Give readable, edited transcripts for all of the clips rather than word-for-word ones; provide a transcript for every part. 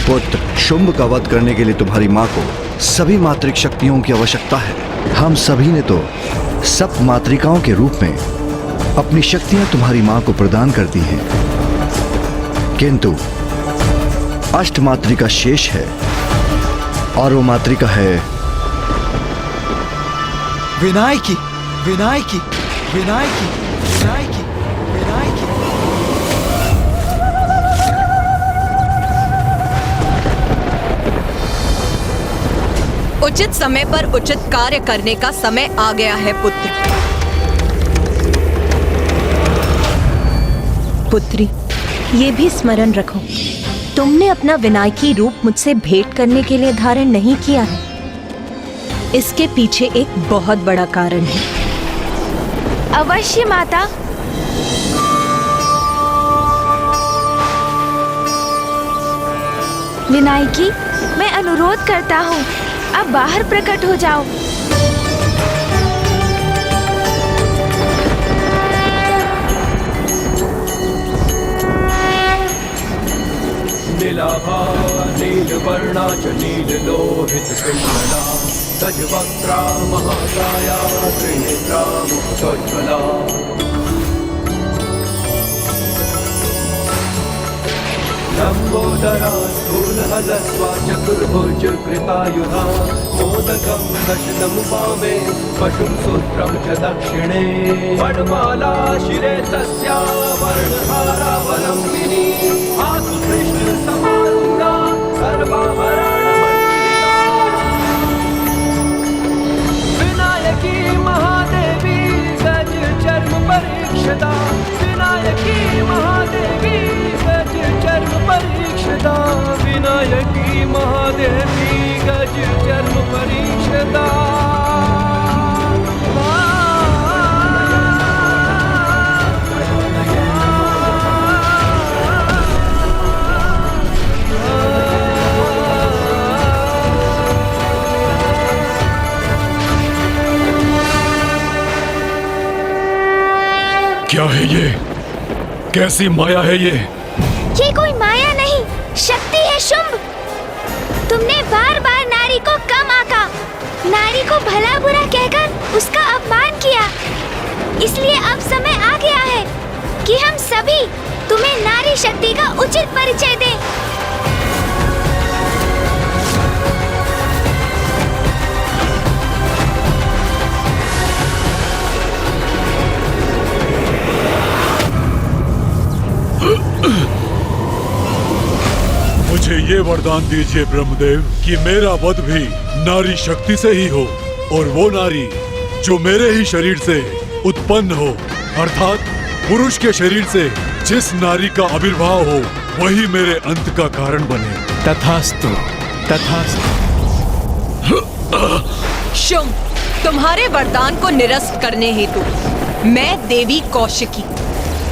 पुत्र, शुंभ का वध करने के लिए तुम्हारी माँ को सभी मातृक शक्तियों की आवश्यकता है। हम सभी ने तो सब मातृकाओं के रूप में अपनी शक्तियां तुम्हारी माँ को प्रदान कर दी हैं, किंतु अष्ट मातृका शेष है और वो मातृका है विनायकी, विनायकी, विनायकी, विनायकी, विनायकी। उचित समय पर उचित कार्य करने का समय आ गया है पुत्र। पुत्री, ये भी स्मरण रखो, तुमने अपना विनायकी रूप मुझसे भेंट करने के लिए धारण नहीं किया है। इसके पीछे एक बहुत बड़ा कारण है। अवश्य माता। विनायकी, मैं अनुरोध करता हूँ, अब बाहर प्रकट हो जाओ। नीलाभा नीलवर्णा च नीललोहित पिङ्गला गजवक्त्रा महाकाया त्रिनेत्रा मुक्तोज्ज्वला लम्बोदरा स्थूलहलस्वा चतुर्भुज कृतायुधा मोदकं दशनमुपामे पशुं सूत्रं च दक्षिणे वनमाला शिरे तस्या वर्णहारावलम्बिनी आसु कृष्णसमारूढा सर्वाभरणमण्डिता विनायकी महादेवी गज चर्म परीक्षिता विनायकी महादेवी गज चर्म परीक्षिता विनायकी महादेवी गज चर्म परीक्षिता। क्या है ये? कैसी माया है ये? ये कोई माया नहीं, शक्ति है शुंभ। तुमने बार बार नारी को कम आंका, नारी को भला बुरा कहकर उसका अपमान किया। इसलिए अब समय आ गया है कि हम सभी तुम्हें नारी शक्ति का उचित परिचय दें। मुझे ये वरदान दीजिए ब्रह्मदेव कि मेरा वध भी नारी शक्ति से ही हो, और वो नारी जो मेरे ही शरीर से उत्पन्न हो, अर्थात पुरुष के शरीर से जिस नारी का आविर्भाव हो वही मेरे अंत का कारण बने। तथास्तु, तथास्तु। शुंभ, तुम्हारे वरदान को निरस्त करने हेतु मैं देवी कौशिकी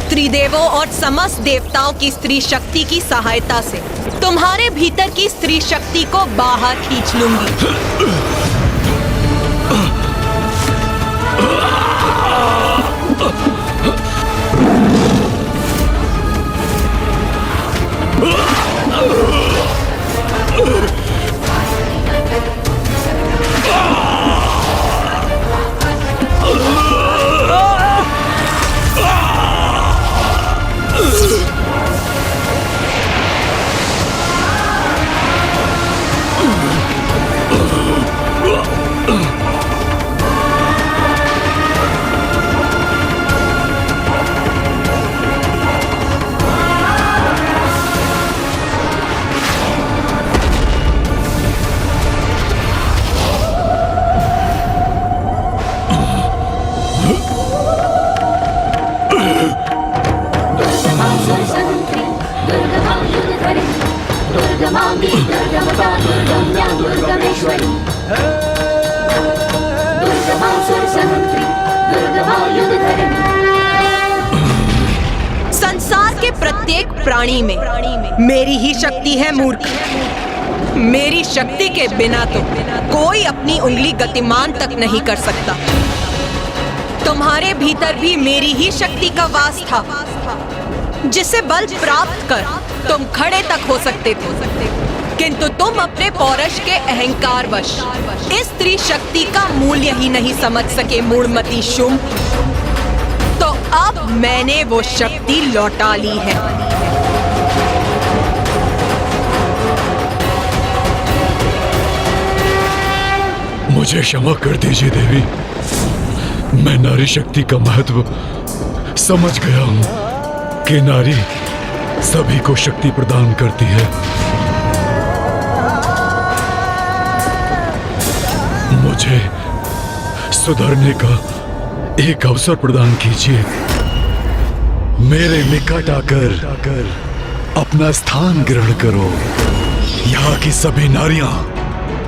त्रिदेवों और समस्त देवताओं की स्त्री शक्ति की सहायता से तुम्हारे भीतर की स्त्री शक्ति को बाहर खींच लूंगी। संसार के प्रत्येक प्राणी में मेरी ही शक्ति है मूर्ति। मेरी शक्ति के बिना तो कोई अपनी उंगली गतिमान तक नहीं कर सकता। तुम्हारे भीतर भी मेरी ही शक्ति का वास था, जिसे बल प्राप्त कर तुम खड़े तक हो सकते थे। किंतु तुम अपने पौरुष के अहंकारवश इस स्त्री शक्ति का मूल्य ही नहीं समझ सके मूढ़मती शुंभ। तो अब मैंने वो शक्ति लौटा ली है। मुझे क्षमा कर दीजिए देवी, मैं नारी शक्ति का महत्व समझ गया हूं कि नारी सभी को शक्ति प्रदान करती है। मुझे सुधरने का एक अवसर प्रदान कीजिए। मेरे निकट आकर अपना स्थान ग्रहण करो। यहाँ की सभी नारियां,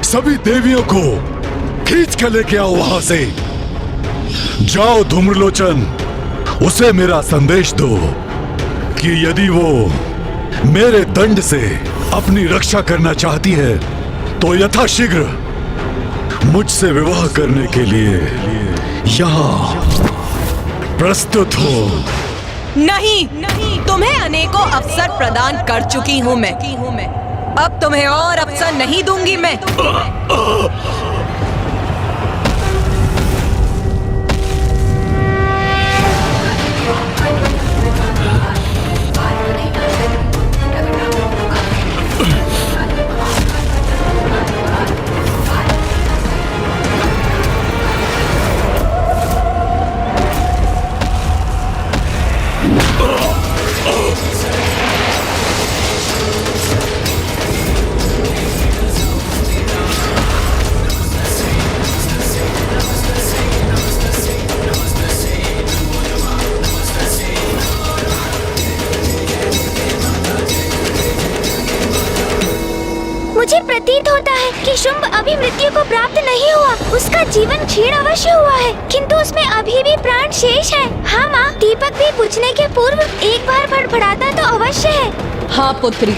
सभी देवियों को खींच के लेके आओ वहां से। जाओ धूम्रलोचन, उसे मेरा संदेश दो कि यदि वो मेरे दंड से अपनी रक्षा करना चाहती है तो यथाशीघ्र मुझसे विवाह करने के लिए यहाँ प्रस्तुत हो। नहीं, तुम्हें अनेकों अवसर प्रदान कर चुकी हूँ मैं। अब तुम्हें और अवसर नहीं दूंगी मैं। मुझे प्रतीत होता है कि शुंभ अभी मृत्यु को प्राप्त नहीं हुआ। उसका जीवन क्षीण अवश्य हुआ है, किंतु उसमें अभी भी प्राण शेष है। हाँ माँ, दीपक भी बुझने के पूर्व एक बार फड़फड़ाता तो अवश्य है। हाँ पुत्री,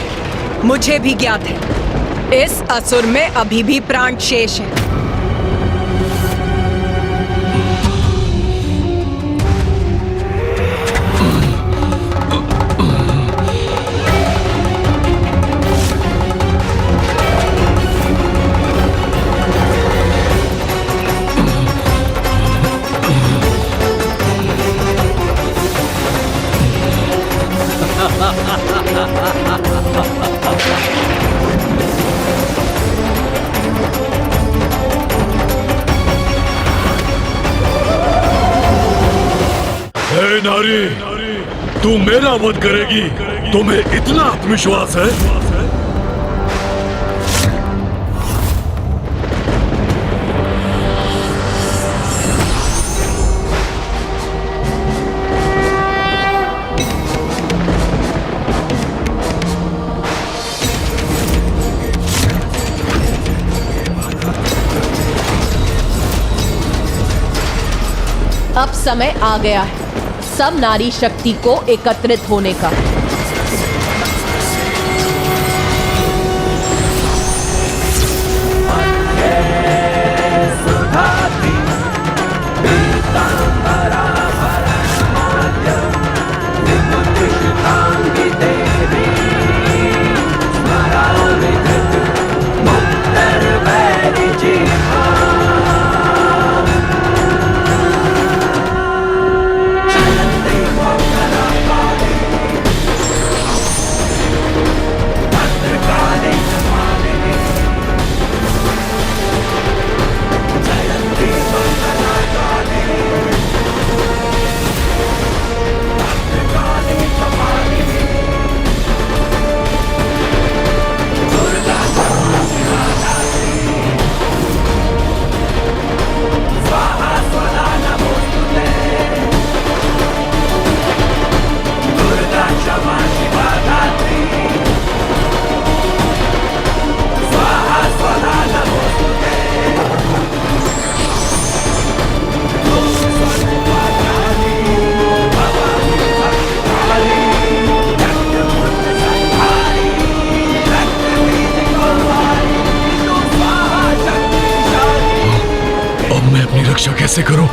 मुझे भी ज्ञात है, इस असुर में अभी भी प्राण शेष है। हे नारी, तू मेरा वध करेगी? तुम्हें इतना आत्मविश्वास है? अब समय आ गया है सब नारी शक्ति को एकत्रित होने का। रक्षा कैसे करूं?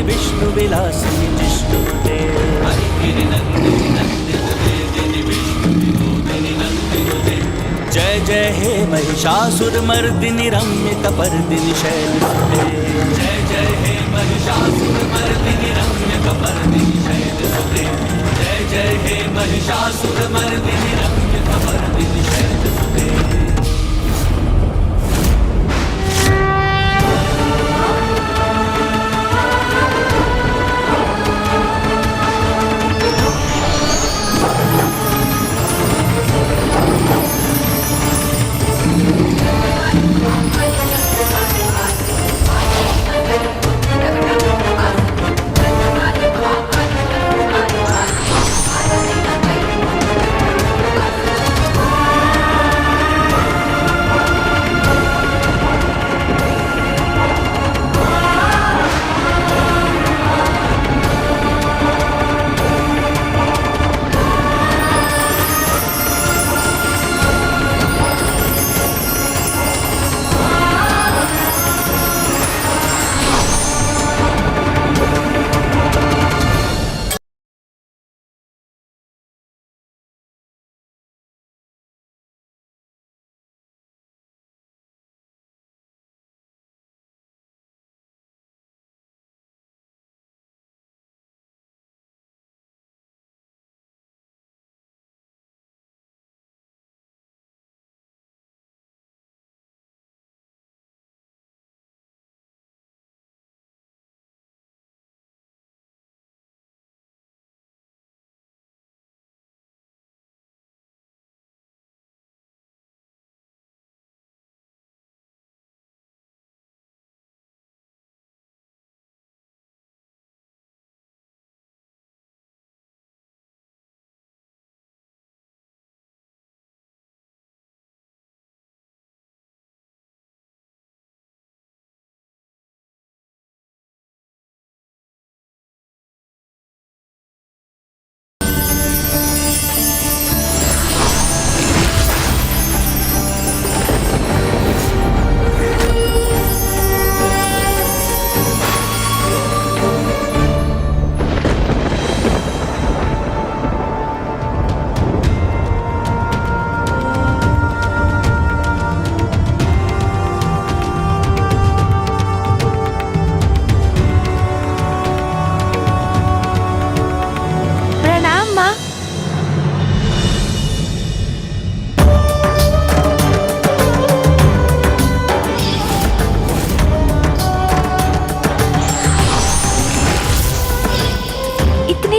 मेदिनि विष्णु विलासिनि जिष्णुते जय जय हे महिषासुरमर्दिनि रम्य कपर्दिनि शैलसुते जय जय हे महिषासुरमर्दिनि रम्य कपर्दिनि शैलसुते जय जय हे महिषासुरमर्दिनि रम्य कपर्दिनि शैलसुते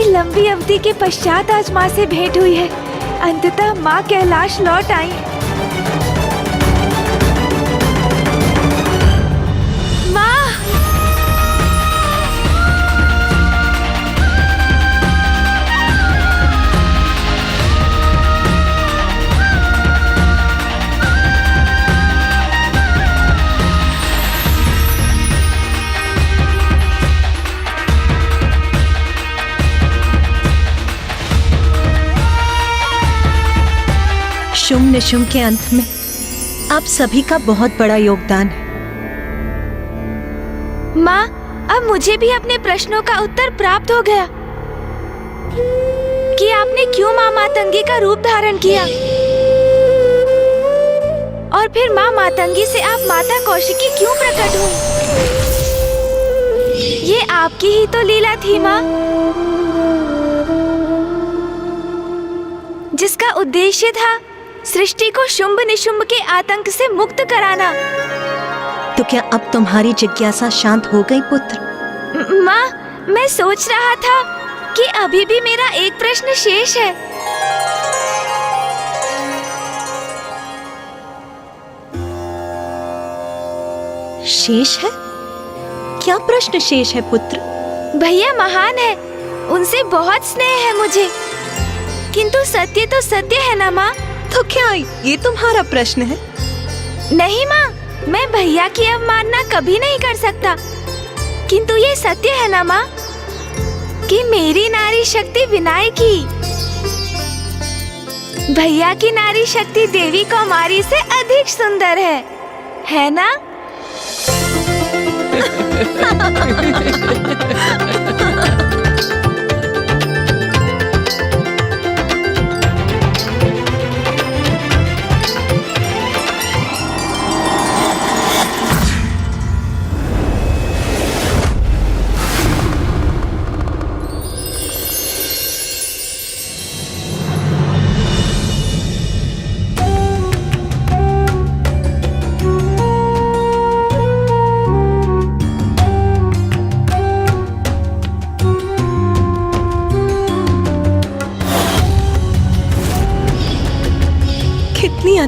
लंबी अवधि के पश्चात आज माँ से भेंट हुई है। अंततः माँ कैलाश लौट आई। माँ! शुंभ निशुंभ के अंत में आप सभी का बहुत बड़ा योगदान है। माँ, अब मुझे भी अपने प्रश्नों का उत्तर प्राप्त हो गया कि आपने क्यों माँ मातंगी का रूप धारण किया और फिर माँ मातंगी से आप माता कौशिकी क्यों प्रकट हुई। ये आपकी ही तो लीला थी माँ, जिसका उद्देश्य था सृष्टि को शुंभ निशुंभ के आतंक से मुक्त कराना। तो क्या अब तुम्हारी जिज्ञासा शांत हो गई पुत्र? माँ, मैं सोच रहा था कि अभी भी मेरा एक प्रश्न शेष है। शेष है? क्या प्रश्न शेष है पुत्र? भैया महान है, उनसे बहुत स्नेह है मुझे, किंतु सत्य तो सत्य है ना माँ। तो क्या ये तुम्हारा प्रश्न है? नहीं माँ, मैं भैया की अवमानना कभी नहीं कर सकता, किंतु ये सत्य है ना माँ कि मेरी नारी शक्ति विनाय की भैया की नारी शक्ति देवी कौमारी से अधिक सुंदर है ना?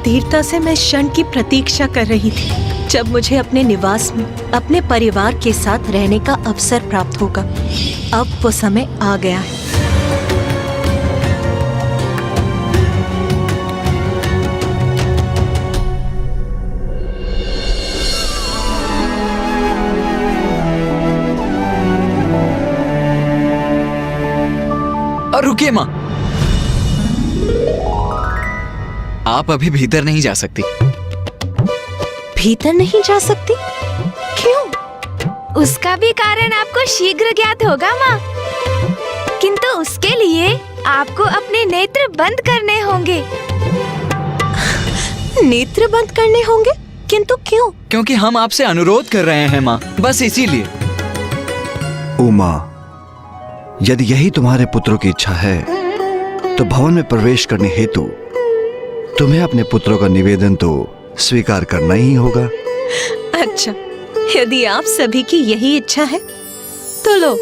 धीरता से मैं क्षण की प्रतीक्षा कर रही थी जब मुझे अपने निवास में अपने परिवार के साथ रहने का अवसर प्राप्त होगा। अब वो समय आ गया है। और रुकिए माँ, आप अभी भीतर नहीं जा सकती। भीतर नहीं जा सकती? क्यों? उसका भी कारण आपको शीघ्र ज्ञात होगा माँ, किंतु उसके लिए आपको अपने नेत्र बंद करने होंगे। नेत्र बंद करने होंगे? किंतु क्यों? क्योंकि हम आपसे अनुरोध कर रहे हैं माँ, बस इसीलिए। उमा, यदि यही तुम्हारे पुत्रों की इच्छा है तो भवन में प्रवेश करने हेतु तुम्हें अपने पुत्रों का निवेदन तो स्वीकार करना ही होगा। अच्छा, यदि आप सभी की यही इच्छा है तो लो,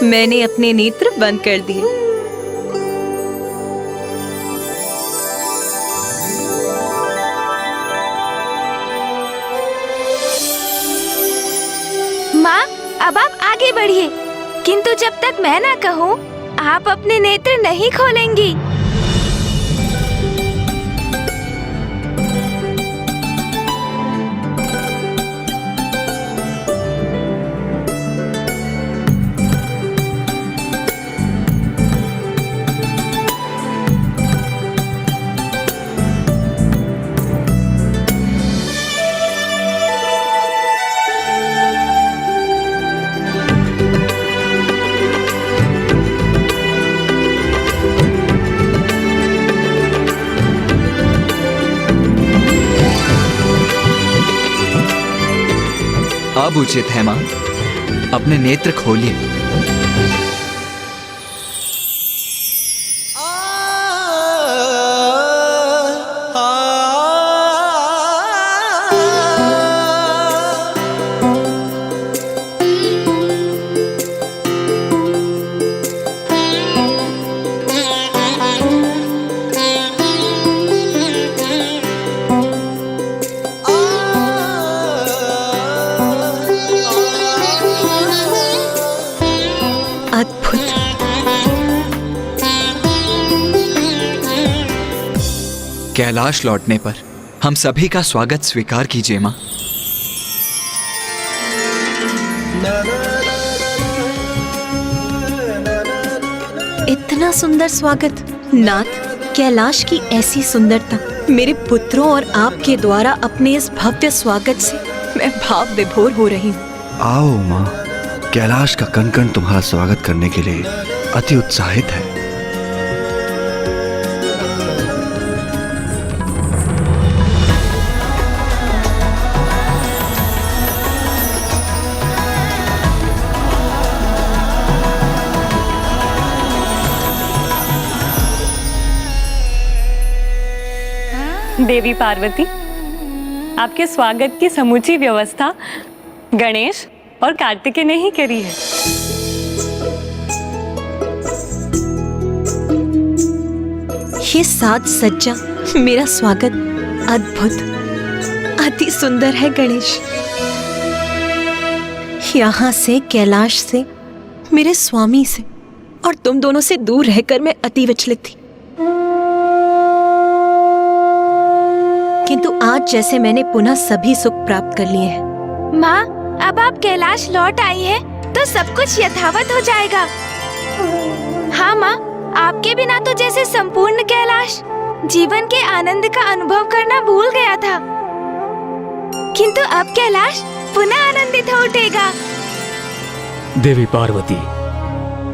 मैंने अपने नेत्र बंद कर दिए। माँ, अब आप आगे बढ़िए, किंतु जब तक मैं ना कहूँ आप अपने नेत्र नहीं खोलेंगी। अब उचित है माँ, अपने नेत्र खोलिए। अद्भुत। कैलाश लौटने पर हम सभी का स्वागत स्वीकार कीजिए माँ। इतना सुंदर स्वागत नाथ, कैलाश की ऐसी सुंदरता मेरे पुत्रों और आपके द्वारा अपने इस भव्य स्वागत से मैं भाव विभोर हो रही हूँ। आओ उमा, कैलाश का कण कण तुम्हारा स्वागत करने के लिए अति उत्साहित है। देवी पार्वती, आपके स्वागत की समूची व्यवस्था गणेश और कार्तिकेय ने ही करी है। ये साज सज्जा मेरा स्वागत अद्भुत, अति सुंदर है गणेश। यहाँ से, कैलाश से, मेरे स्वामी से और तुम दोनों से दूर रहकर मैं अति विचलित थी, किंतु आज जैसे मैंने पुनः सभी सुख प्राप्त कर लिए हैं। माँ, अब आप कैलाश लौट आई हैं, तो सब कुछ यथावत हो जाएगा। हाँ माँ, आपके बिना तो जैसे संपूर्ण कैलाश जीवन के आनंद का अनुभव करना भूल गया था, किंतु अब कैलाश पुनः आनंदित हो उठेगा। देवी पार्वती,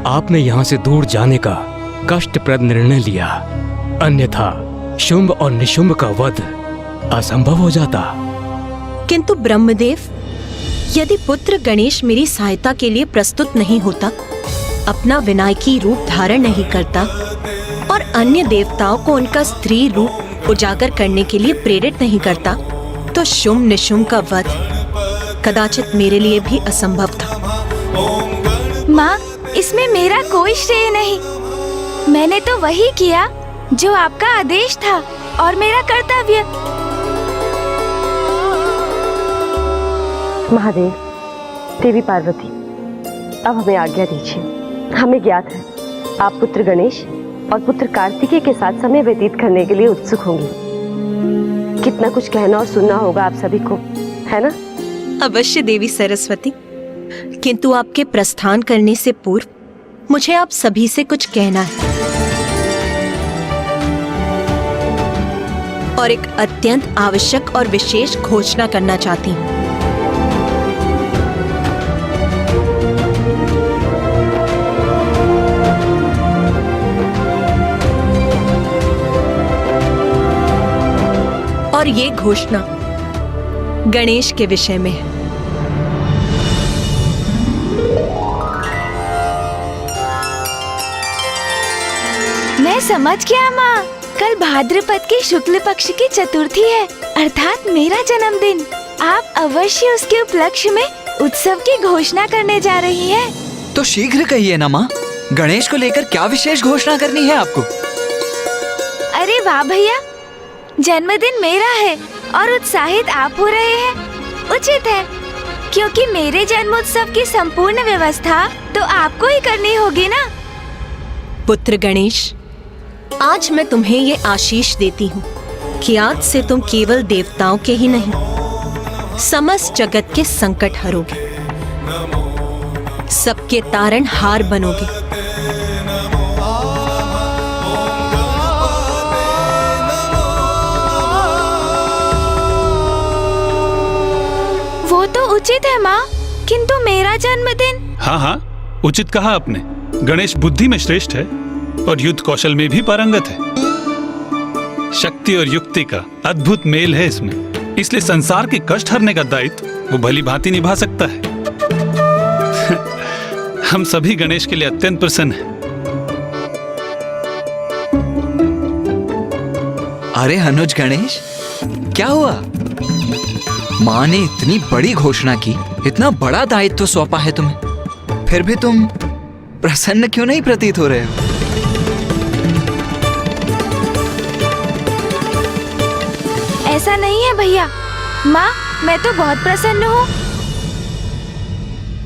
आपने यहाँ से दूर जाने का कष्टप्रद निर्णय लिया, अन्यथा शुंभ और निशुंभ का वध असंभव हो जाता। किंतु ब्रह्मदेव, यदि पुत्र गणेश मेरी सहायता के लिए प्रस्तुत नहीं होता, अपना विनायकी रूप धारण नहीं करता और अन्य देवताओं को उनका स्त्री रूप उजागर करने के लिए प्रेरित नहीं करता, तो शुंभ निशुंभ का वध कदाचित मेरे लिए भी असंभव था। माँ, इसमें मेरा कोई श्रेय नहीं। मैंने तो वही किया जो आपका आदेश था। और मेरा कर्तव्य। महादेव, देवी पार्वती, अब हमें आज्ञा दीजिए। हमें ज्ञात है आप पुत्र गणेश और पुत्र कार्तिकेय के साथ समय व्यतीत करने के लिए उत्सुक होंगी। कितना कुछ कहना और सुनना होगा आप सभी को, है ना? अवश्य देवी सरस्वती, किंतु आपके प्रस्थान करने से पूर्व मुझे आप सभी से कुछ कहना है और एक अत्यंत आवश्यक और विशेष घोषणा करना चाहती हूँ। और ये घोषणा गणेश के विषय में है। मैं समझ गया माँ, कल भाद्रपद के शुक्ल पक्ष की चतुर्थी है, अर्थात मेरा जन्मदिन। आप अवश्य उसके उपलक्ष्य में उत्सव की घोषणा करने जा रही हैं। तो शीघ्र कहिए ना माँ, गणेश को लेकर क्या विशेष घोषणा करनी है आपको? अरे वाह भैया, जन्मदिन मेरा है और उत्साहित आप हो रहे हैं। उचित है, क्योंकि मेरे जन्मोत्सव की संपूर्ण व्यवस्था तो आपको ही करनी होगी ना। पुत्र गणेश, आज मैं तुम्हें ये आशीष देती हूँ कि आज से तुम केवल देवताओं के ही नहीं, समस्त जगत के संकट हरोगे, सबके तारणहार बनोगे। वो तो उचित है माँ, किंतु मेरा जन्मदिन। हाँ हाँ, उचित कहा आपने। गणेश बुद्धि में श्रेष्ठ है और युद्ध कौशल में भी पारंगत है। शक्ति और युक्ति का अद्भुत मेल है इसमें, इसलिए संसार के कष्ट हरने का दायित्व वो भली भांति निभा सकता है। हम सभी गणेश के लिए अत्यंत प्रसन्न हैं। अरे अनुज गणेश, क्या हुआ? माँ ने इतनी बड़ी घोषणा की, इतना बड़ा दायित्व सौंपा है तुम्हें, फिर भी तुम प्रसन्न क्यों नहीं प्रतीत हो रहे हो? ऐसा नहीं है भैया, माँ मैं तो बहुत प्रसन्न हूँ।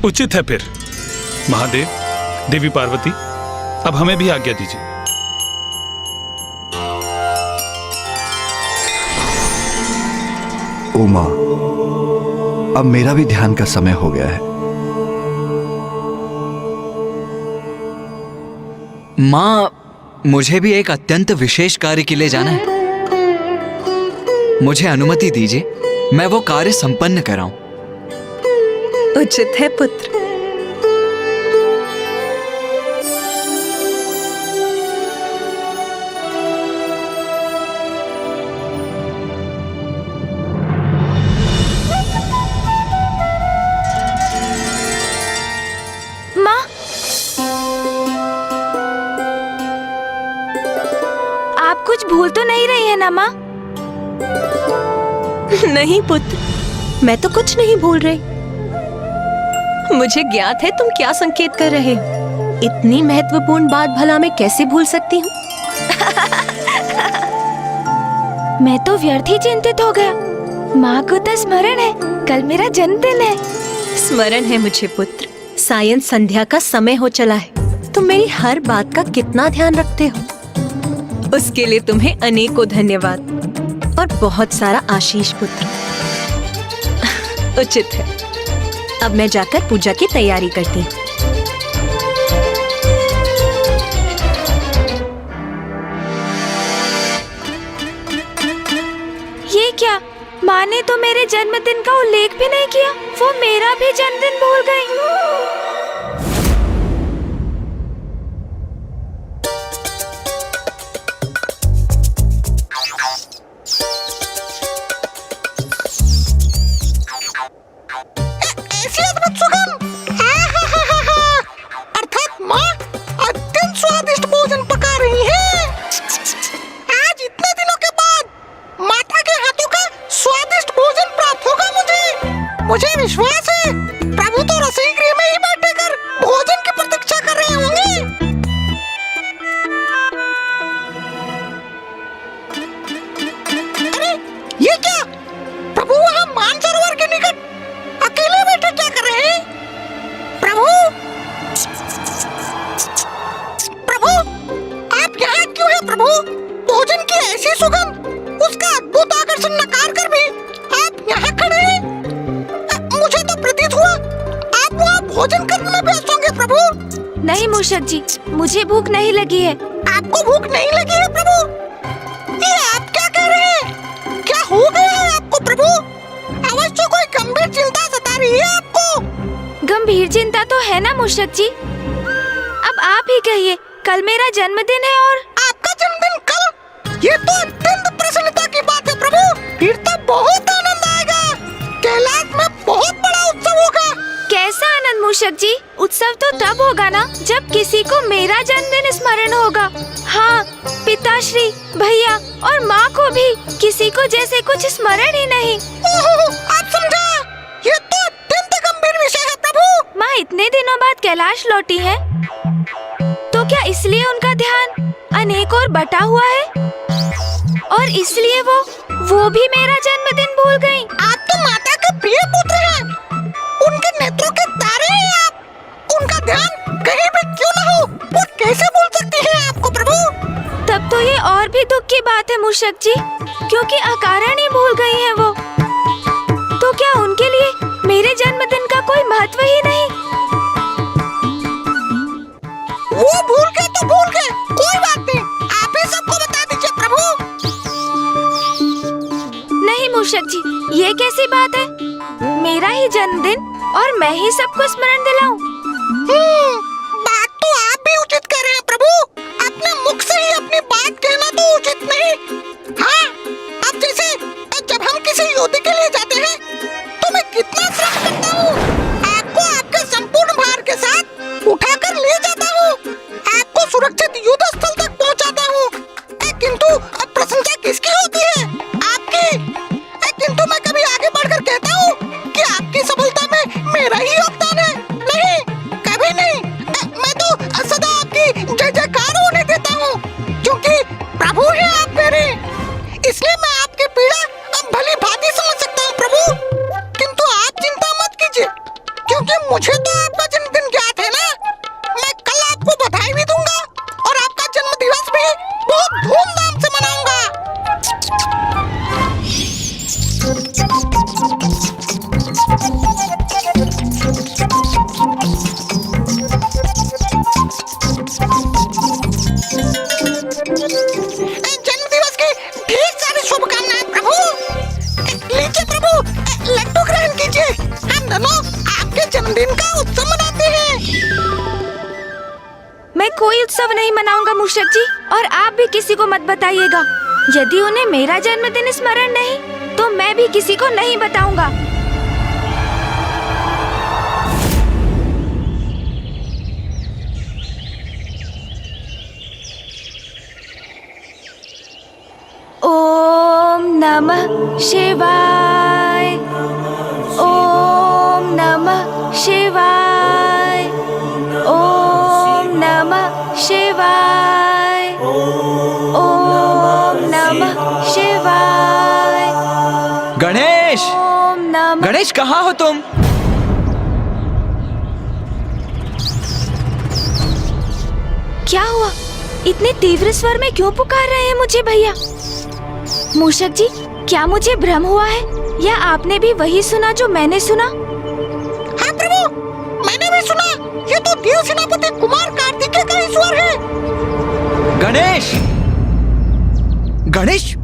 उचित है फिर। महादेव, देवी पार्वती, अब हमें भी आज्ञा दीजिए। उमा, अब मेरा भी ध्यान का समय हो गया है। माँ, मुझे भी एक अत्यंत विशेष कार्य के लिए जाना है। मुझे अनुमति दीजिए, मैं वो कार्य संपन्न कराऊं। उचित है पुत्र। माँ, आप कुछ भूल तो नहीं रही है ना माँ? नहीं पुत्र, मैं तो कुछ नहीं भूल रही। मुझे ज्ञात है तुम क्या संकेत कर रहे हो। इतनी महत्वपूर्ण बात भला मैं कैसे भूल सकती हूँ? मैं तो व्यर्थ ही चिंतित हो गया। माँ को तो स्मरण है, कल मेरा जन्मदिन है। स्मरण है मुझे पुत्र, सायं संध्या का समय हो चला है। तुम मेरी हर बात का कितना ध्यान रखते हो, उसके लिए तुम्हें अनेकों धन्यवाद और बहुत सारा आशीष पुत्र। उचित है, अब मैं जाकर पूजा की तैयारी करती हूँ। ये क्या, माँ ने तो मेरे जन्मदिन का उल्लेख भी नहीं किया। वो मेरा भी जन्मदिन भूल गई। अर्थात माँ अत्यंत स्वादिष्ट भोजन पका रही है। आज इतने दिनों के बाद माता के हाथों का स्वादिष्ट भोजन प्राप्त होगा मुझे। मुझे विश्वास है प्रभु तो रसोई गृह में ही जंगल में भेज दोगे प्रभु? नहीं मूषक जी, मुझे भूख नहीं लगी है। आपको भूख नहीं लगी है प्रभु? ये आप क्या कह रहे हैं? क्या हो गया है आपको प्रभु? अवश्य कोई गंभीर चिंता सता रही है आपको। गंभीर चिंता तो है ना मूषक जी। अब आप ही कहिए, कल मेरा जन्मदिन है और आपका जन्मदिन कल? ये तो अत्यंत प्रसन्नता की बात है प्रभु। फिर तो बहुत आनंद आएगा। कैलाश में बहुत बड़ा उत्सव होगा। कैसा आनंद मूषक जी? उत्सव तो तब होगा ना जब किसी को मेरा जन्मदिन स्मरण होगा। हाँ, पिताश्री, भैया और माँ को भी किसी को जैसे कुछ स्मरण ही नहीं। आप समझा? ये तो अत्यंत गंभीर विषय है प्रभु। माँ इतने दिनों बाद कैलाश लौटी है, तो क्या इसलिए उनका ध्यान अनेक और बटा हुआ है और इसलिए वो भी मेरा जन्मदिन भूल गयी? आप तो माता के प्रिय पुत्र हैं। उनके नेत्रों के तारे हैं आप। उनका ध्यान कहीं भी क्यों न हो, वो कैसे भूल सकती है आपको प्रभु? तब तो ये और भी दुख की बात है मूषक जी, क्योंकि अकारण ही भूल गई है वो। तो क्या उनके लिए मेरे जन्मदिन का कोई महत्व ही नहीं? वो भूल गए तो भूल गए, कोई बात नहीं। आप ही सबको बता दीजिए प्रभु। नहीं मूषक जी, ये कैसी बात है? मेरा ही जन्मदिन और मैं ही सबको स्मरण दिलाऊं? बात तो आप भी उचित कह रहे हैं प्रभु। अपने मुख से ही अपनी बात कहना तो उचित नहीं। हाँ, अब जैसे जब हम किसी युद्ध के लिए जाते हैं तो मैं कितना श्रम करता हूँ। आपको आपके संपूर्ण भार के साथ उठाकर ले जाता हूँ, आपको सुरक्षित युद्ध स्थल तक पहुँचाता हूँ। किंतु अब प्रशंसा किसकी होती है? आपकी। किंतु मैं कभी आगे बढ़कर कहता हूँ कि आपकी सफलता में मेरा ही योगदान है? नहीं, कभी नहीं। मैं तो सदा आपकी जय जयकार होने देता हूँ, क्योंकि प्रभु है आप मेरे। इसलिए मैं आपकी पीड़ा भली भांति समझ सकता हूँ प्रभु। किंतु आप चिंता मत कीजिए, क्योंकि मुझे तो आपका जन्मदिन ज्ञात है ना। मैं कल आपको बधाई भी दूंगा और आपका जन्म दिवस भी बहुत धूमधाम से मनाऊंगा। जन्म दिवस की ढेर सारी शुभकामनाएं प्रभु। लीजिए प्रभु, लड्डू ग्रहण कीजिए। हम दोनों आपके जन्मदिन का उत्सव मनाते हैं। मैं कोई उत्सव नहीं मनाऊंगा मूषक जी, और आप भी किसी को मत बताइएगा। यदि उन्हें मेरा जन्मदिन स्मरण नहीं, तो मैं भी किसी को नहीं बताऊंगा। ओम नमः शिवाय, ओम नमः शिवाय, ओम नमः शिवाय, ओम नमः शिवाय। गणेश! ओम नमः। गणेश, कहाँ हो तुम? क्या हुआ? इतने तीव्र स्वर में क्यों पुकार रहे हैं मुझे भैया? मूषक जी, क्या मुझे भ्रम हुआ है या आपने भी वही सुना जो मैंने सुना? हाँ प्रभु, मैंने भी सुना। ये तो देव सेनापति कुमार कार्तिकेय का ही स्वर है। गणेश! गणेश,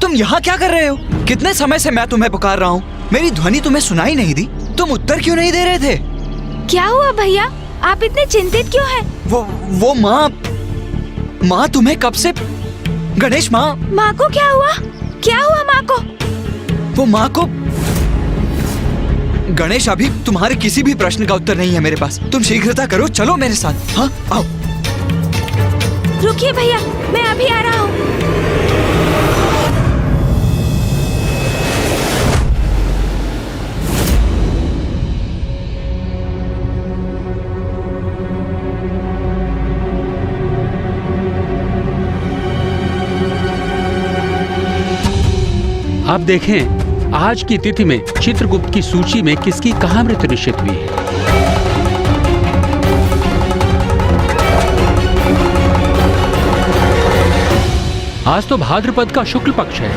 तुम यहाँ क्या कर रहे हो? कितने समय से मैं तुम्हें पुकार रहा हूँ, मेरी ध्वनि तुम्हें सुनाई नहीं दी। तुम उत्तर क्यों नहीं दे रहे थे? क्या हुआ भैया, आप इतने चिंतित क्यों हैं? वो माँ तुम्हें कब से? गणेश, माँ को क्या हुआ? क्या हुआ माँ को? वो माँ को गणेश, अभी तुम्हारे किसी भी प्रश्न का उत्तर नहीं है मेरे पास। तुम शीघ्रता करो, चलो मेरे साथ। हाँ, आओ। रुकिए भैया, मैं अभी आ रहा हूँ। आप देखें, आज की तिथि में चित्रगुप्त की सूची में किसकी कहाँ मृत्यु निश्चित हुई है। आज तो भाद्रपद का शुक्ल पक्ष है।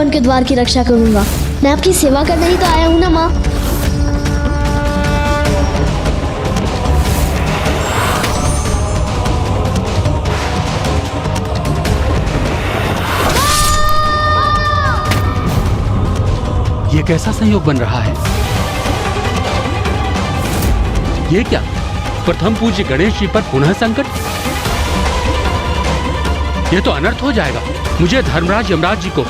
उनके द्वार की रक्षा करूंगा। मैं आपकी सेवा करने ही तो आया हूँ ना माँ। ये कैसा संयोग बन रहा है? ये क्या? प्रथम पूज्य गणेश जी पर पुनः संकट? ये तो अनर्थ हो जाएगा। मुझे धर्मराज यमराज जी को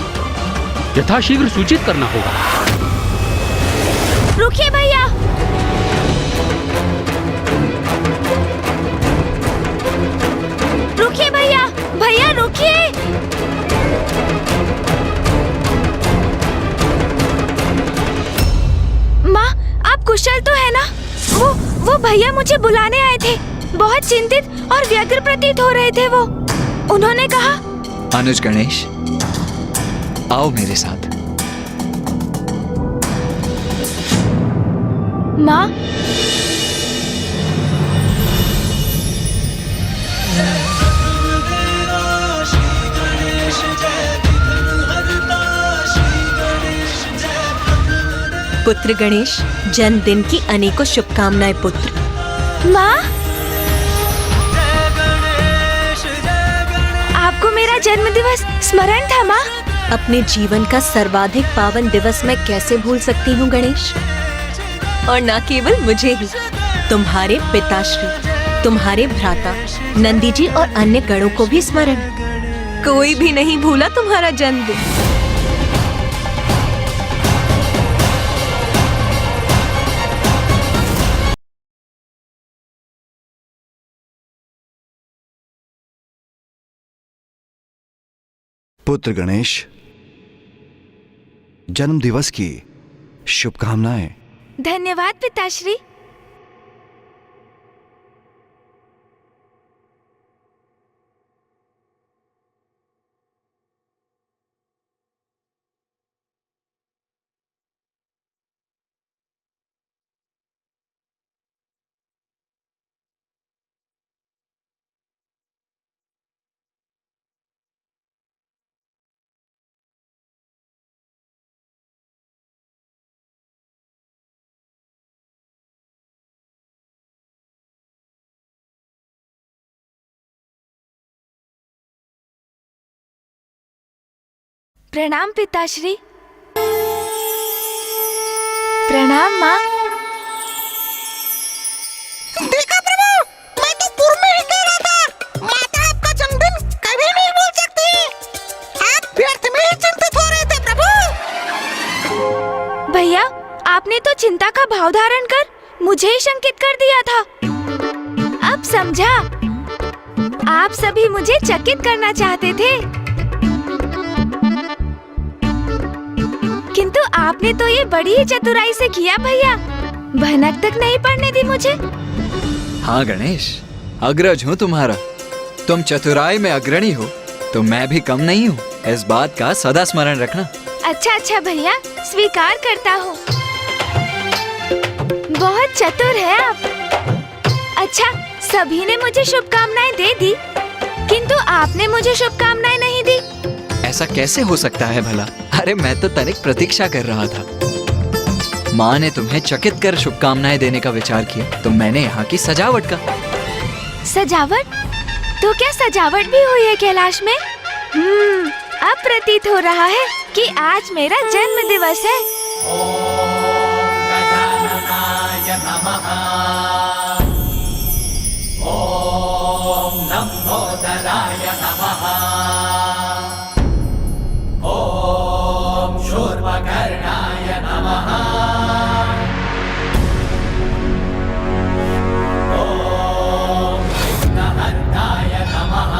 यथाशीघ्र सूचित करना होगा। रुकिए भैया। रुकिए भैया, भैया रुकिए। माँ, आप कुशल तो है ना? वो भैया मुझे बुलाने आए थे। बहुत चिंतित और व्यग्र प्रतीत हो रहे थे वो। उन्होंने कहा, अनुज गणेश, आओ मेरे साथ। माँ, पुत्र गणेश, जन्मदिन की अनेकों शुभकामनाएं पुत्र। माँ, आपको मेरा जन्म दिवस स्मरण था माँ? अपने जीवन का सर्वाधिक पावन दिवस मैं कैसे भूल सकती हूँ गणेश। और न केवल मुझे ही, तुम्हारे पिताश्री, तुम्हारे भ्राता नंदी जी और अन्य गणों को भी स्मरण। कोई भी नहीं भूला तुम्हारा जन्मदिन। पुत्र गणेश, जन्म दिवस की शुभकामनाएं। धन्यवाद पिताश्री। प्रणाम पिताश्री। प्रणाम माँ। देखा प्रभु, मैं तो पूर्व में ही कह रहा था, माता आपका जन्मदिन कभी नहीं भूल सकती। आप व्यर्थ में ही चिंतित हो रहे थे प्रभु। भैया, आपने तो चिंता का भाव धारण कर मुझे ही शंकित कर दिया था। अब समझा, आप सभी मुझे चकित करना चाहते थे, किंतु आपने तो ये बड़ी ही चतुराई से किया भैया। भनक तक नहीं पड़ने दी मुझे। हाँ गणेश, अग्रज हूँ तुम्हारा। तुम चतुराई में अग्रणी हो तो मैं भी कम नहीं हूँ। इस बात का सदा स्मरण रखना। अच्छा भैया, स्वीकार करता हूँ। बहुत चतुर है आप। अच्छा, सभी ने मुझे शुभकामनाएं दे दी, किंतु आपने मुझे शुभकामनाएं नहीं दी। ऐसा कैसे हो सकता है भला? अरे मैं तो तनिक प्रतीक्षा कर रहा था। माँ ने तुम्हें चकित कर शुभकामनाएं देने का विचार किया तो मैंने यहाँ की सजावट का। सजावट? तो क्या सजावट भी हुई है कैलाश में? अब प्रतीत हो रहा है कि आज मेरा जन्म दिवस है। ओम गजाननाय नमः। ओम लंबोदराय नमः। ओम शूर्पकर्णाय नमः। ओम विघ्नहर्ताय नमः।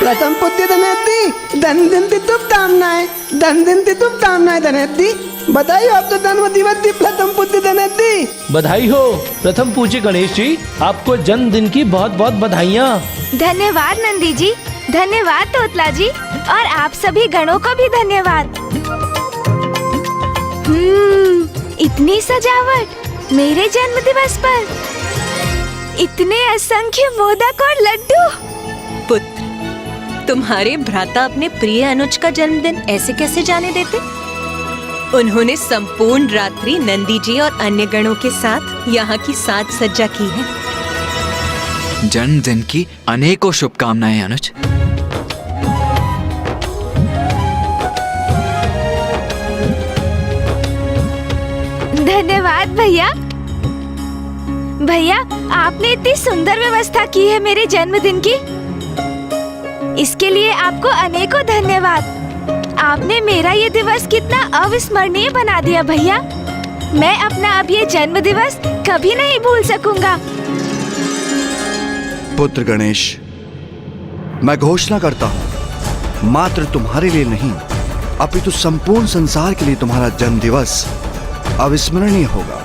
प्रथम पुत्र धनेती, जन्मदिन की शुभकामनाएं। जन्मदिन की शुभकामनाएं धनेती। बधाई हो, आप तो जन्म दिवस की प्रथम पुत्र धनेती। बधाई हो प्रथम पूज्य गणेश जी, आपको जन्मदिन की बहुत बहुत बधाइयाँ। धन्यवाद नंदी जी, धन्यवाद तोतला जी, और आप सभी गणों को भी धन्यवाद। इतनी सजावट मेरे जन्म दिवस पर। इतने असंख्य मोदक और लड्डू। पुत्र, तुम्हारे भ्राता अपने प्रिय अनुज का जन्मदिन ऐसे कैसे जाने देते? उन्होंने संपूर्ण रात्रि नंदी जी और अन्य गणों के साथ यहाँ की साज सज्जा की है। जन्मदिन की अनेकों शुभकामनाएं अनुज। धन्यवाद भैया। भैया, आपने इतनी सुंदर व्यवस्था की है मेरे जन्मदिन की, इसके लिए आपको अनेकों धन्यवाद। आपने मेरा ये दिवस कितना अविस्मरणीय बना दिया भैया। मैं अपना अब ये जन्म दिवस कभी नहीं भूल सकूंगा। पुत्र गणेश, मैं घोषणा करता हूँ, मात्र तुम्हारे लिए नहीं अपितु संपूर्ण संसार के लिए तुम्हारा जन्म दिवस अविस्मरणीय होगा।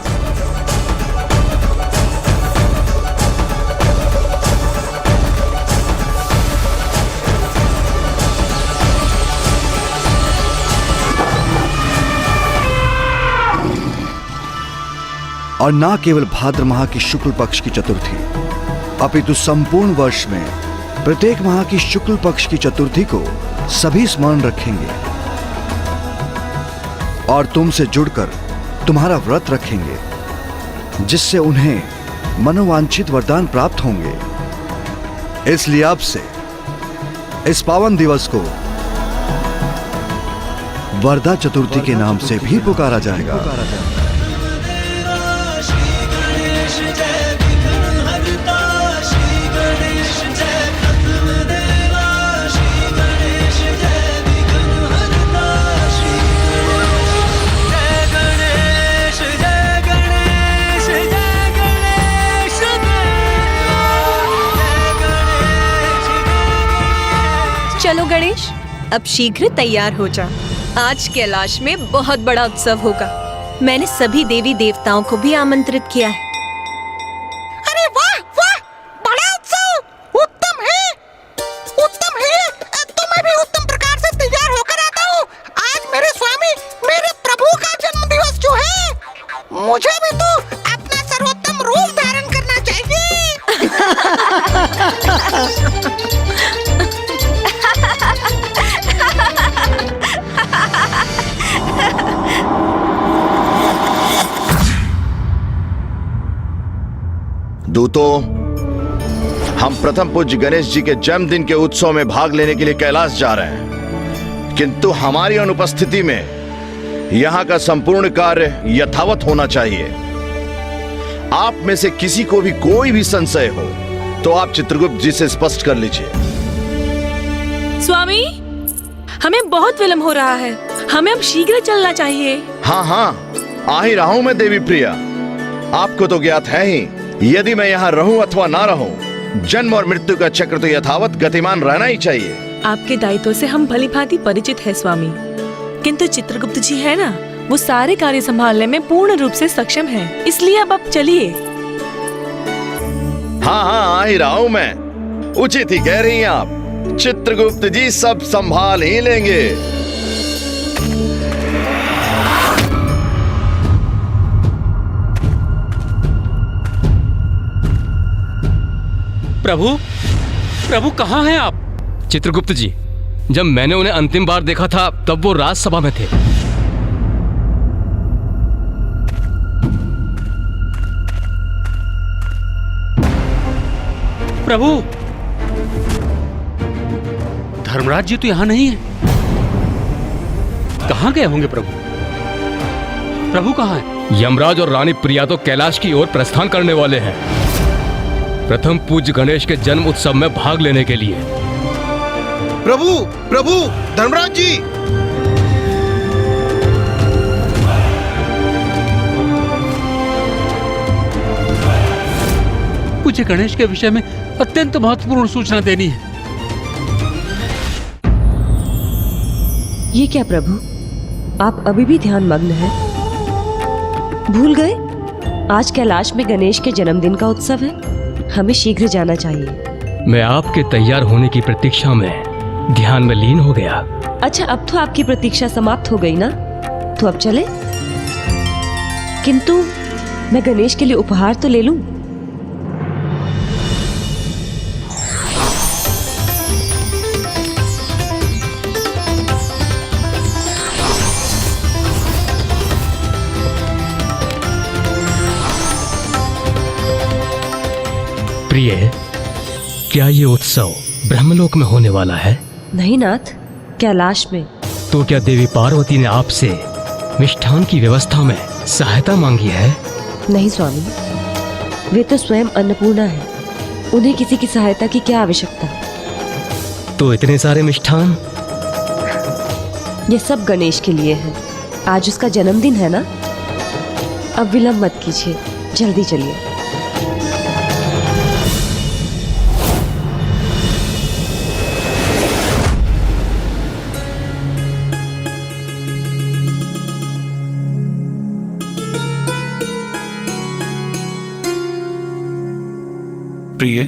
और ना केवल भाद्र माह की शुक्ल पक्ष की चतुर्थी, अपितु संपूर्ण वर्ष में प्रत्येक माह की शुक्ल पक्ष की चतुर्थी को सभी स्मरण रखेंगे और तुमसे जुड़कर तुम्हारा व्रत रखेंगे, जिससे उन्हें मनोवांछित वरदान प्राप्त होंगे। इसलिए अब से इस पावन दिवस को वरदा चतुर्थी के नाम से भी पुकारा जाएगा। चलो गणेश, अब शीघ्र तैयार हो जा। आज कैलाश में बहुत बड़ा उत्सव होगा। मैंने सभी देवी देवताओं को भी आमंत्रित किया है। अरे वाह वाह, बड़ा उत्सव, उत्तम है, उत्तम है। तो मैं भी उत्तम प्रकार से तैयार होकर आता हूँ। आज मेरे स्वामी, मेरे प्रभु का जन्म दिवस जो है, मुझे भी तो अपना सर्वोत्तम रूप धारण करना चाहिए। दूतों, हम प्रथम पूज्य गणेश जी के जन्मदिन के उत्सव में भाग लेने के लिए कैलाश जा रहे हैं, किंतु हमारी अनुपस्थिति में यहाँ का संपूर्ण कार्य यथावत होना चाहिए। आप में से किसी को भी कोई भी संशय हो तो आप चित्रगुप्त जी से स्पष्ट कर लीजिए। स्वामी, हमें बहुत विलंब हो रहा है, हमें अब शीघ्र चलना चाहिए। हाँ हाँ, आ ही रहा हूं मैं देवी प्रिया। आपको तो ज्ञात है ही, यदि मैं यहाँ रहूं अथवा ना रहूं, जन्म और मृत्यु का चक्र तो यथावत गतिमान रहना ही चाहिए। आपके दायित्व से हम भलीभांति परिचित है स्वामी, किंतु चित्रगुप्त जी है ना, वो सारे कार्य संभालने में पूर्ण रूप से सक्षम हैं। इसलिए अब आप चलिए। हाँ हाँ, आ ही रहा हूं मैं। उचित ही कह रही हैं आप, चित्रगुप्त जी सब संभाल ही लेंगे। प्रभु, प्रभु कहाँ हैं आप? चित्रगुप्त जी, जब मैंने उन्हें अंतिम बार देखा था तब वो राजसभा में थे। प्रभु, धर्मराज जी तो यहाँ नहीं है। कहाँ गए होंगे प्रभु? प्रभु कहाँ है? यमराज और रानी प्रिया तो कैलाश की ओर प्रस्थान करने वाले हैं, प्रथम पूज्य गणेश के जन्म उत्सव में भाग लेने के लिए। प्रभु, प्रभु, धर्मराज जी! पूज्य गणेश के विषय में अत्यंत महत्वपूर्ण सूचना देनी है। ये क्या प्रभु, आप अभी भी ध्यान मग्न हैं? भूल गए आज कैलाश में गणेश के जन्मदिन का उत्सव है, हमें शीघ्र जाना चाहिए। मैं आपके तैयार होने की प्रतीक्षा में ध्यान में लीन हो गया। अच्छा, अब तो आपकी प्रतीक्षा समाप्त हो गई ना, तो अब चले। किंतु मैं गणेश के लिए उपहार तो ले लूं। प्रिय, क्या ये उत्सव ब्रह्मलोक में होने वाला है? नहीं नाथ, कैलाश में। तो क्या देवी पार्वती ने आपसे मिष्ठान की व्यवस्था में सहायता मांगी है? नहीं स्वामी, वे तो स्वयं अन्नपूर्णा है, उन्हें किसी की सहायता की क्या आवश्यकता। तो इतने सारे मिष्ठान? ये सब गणेश के लिए है। आज उसका जन्मदिन है ना। अब विलंब मत कीजिए, जल्दी चलिए। प्रिय,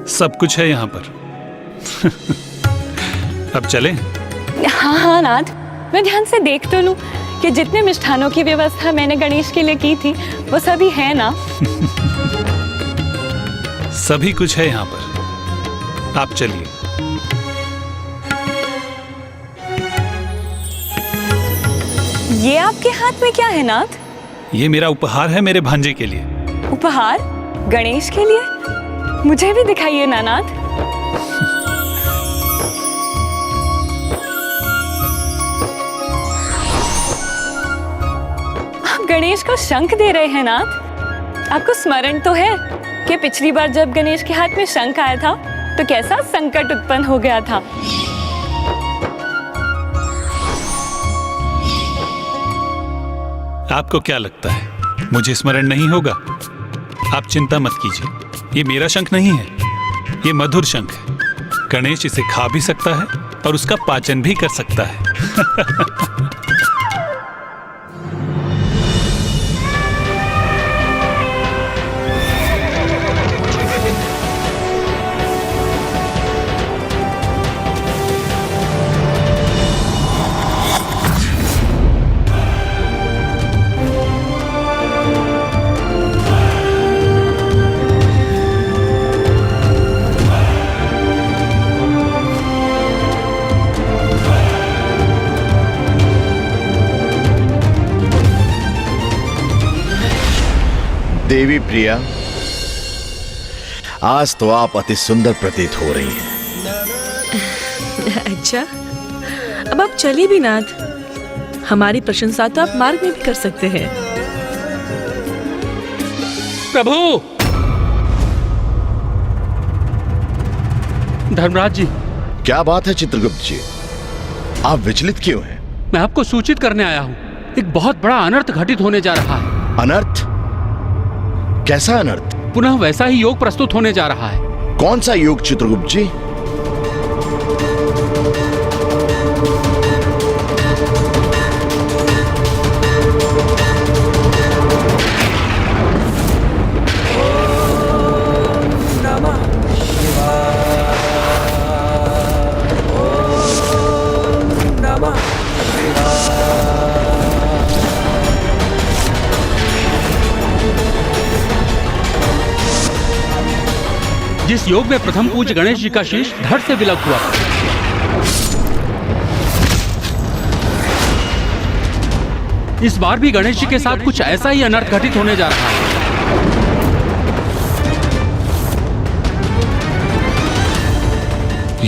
सब कुछ है यहाँ पर। अब चलें? हाँ हाँ नाथ, मैं ध्यान से देख तो लूं कि जितने मिष्ठानों की व्यवस्था मैंने गणेश के लिए की थी वो सभी है ना? सभी कुछ है यहाँ पर, आप चलिए। ये आपके हाथ में क्या है नाथ? ये मेरा उपहार है मेरे भांजे के लिए। उपहार? गणेश के लिए? मुझे भी दिखाइए ना नाथ। आप गणेश को शंख दे रहे हैं नाथ। आपको स्मरण तो है कि पिछली बार जब गणेश के हाथ में शंख आया था तो कैसा संकट उत्पन्न हो गया था। आपको क्या लगता है मुझे स्मरण नहीं होगा? आप चिंता मत कीजिए, ये मेरा शंख नहीं है, ये मधुर शंख है। गणेश इसे खा भी सकता है और उसका पाचन भी कर सकता है। देवी प्रिया, आज तो आप अति सुंदर प्रतीत हो रही हैं। अच्छा, अब आप चलिए भी नाथ। हमारी प्रशंसा तो आप मार्ग में भी कर सकते हैं। प्रभु! धर्मराज जी। क्या बात है चित्रगुप्त जी, आप विचलित क्यों हैं? मैं आपको सूचित करने आया हूँ, एक बहुत बड़ा अनर्थ घटित होने जा रहा है। अनर्थ? कैसा अनर्थ? पुनः वैसा ही योग प्रस्तुत होने जा रहा है। कौन सा योग चित्रगुप्त जी? जिस योग में प्रथम पूज्य गणेश जी का शीश धड़ से विलग हुआ, इस बार भी गणेश जी के साथ कुछ ऐसा ही अनर्थ घटित होने जा रहा है।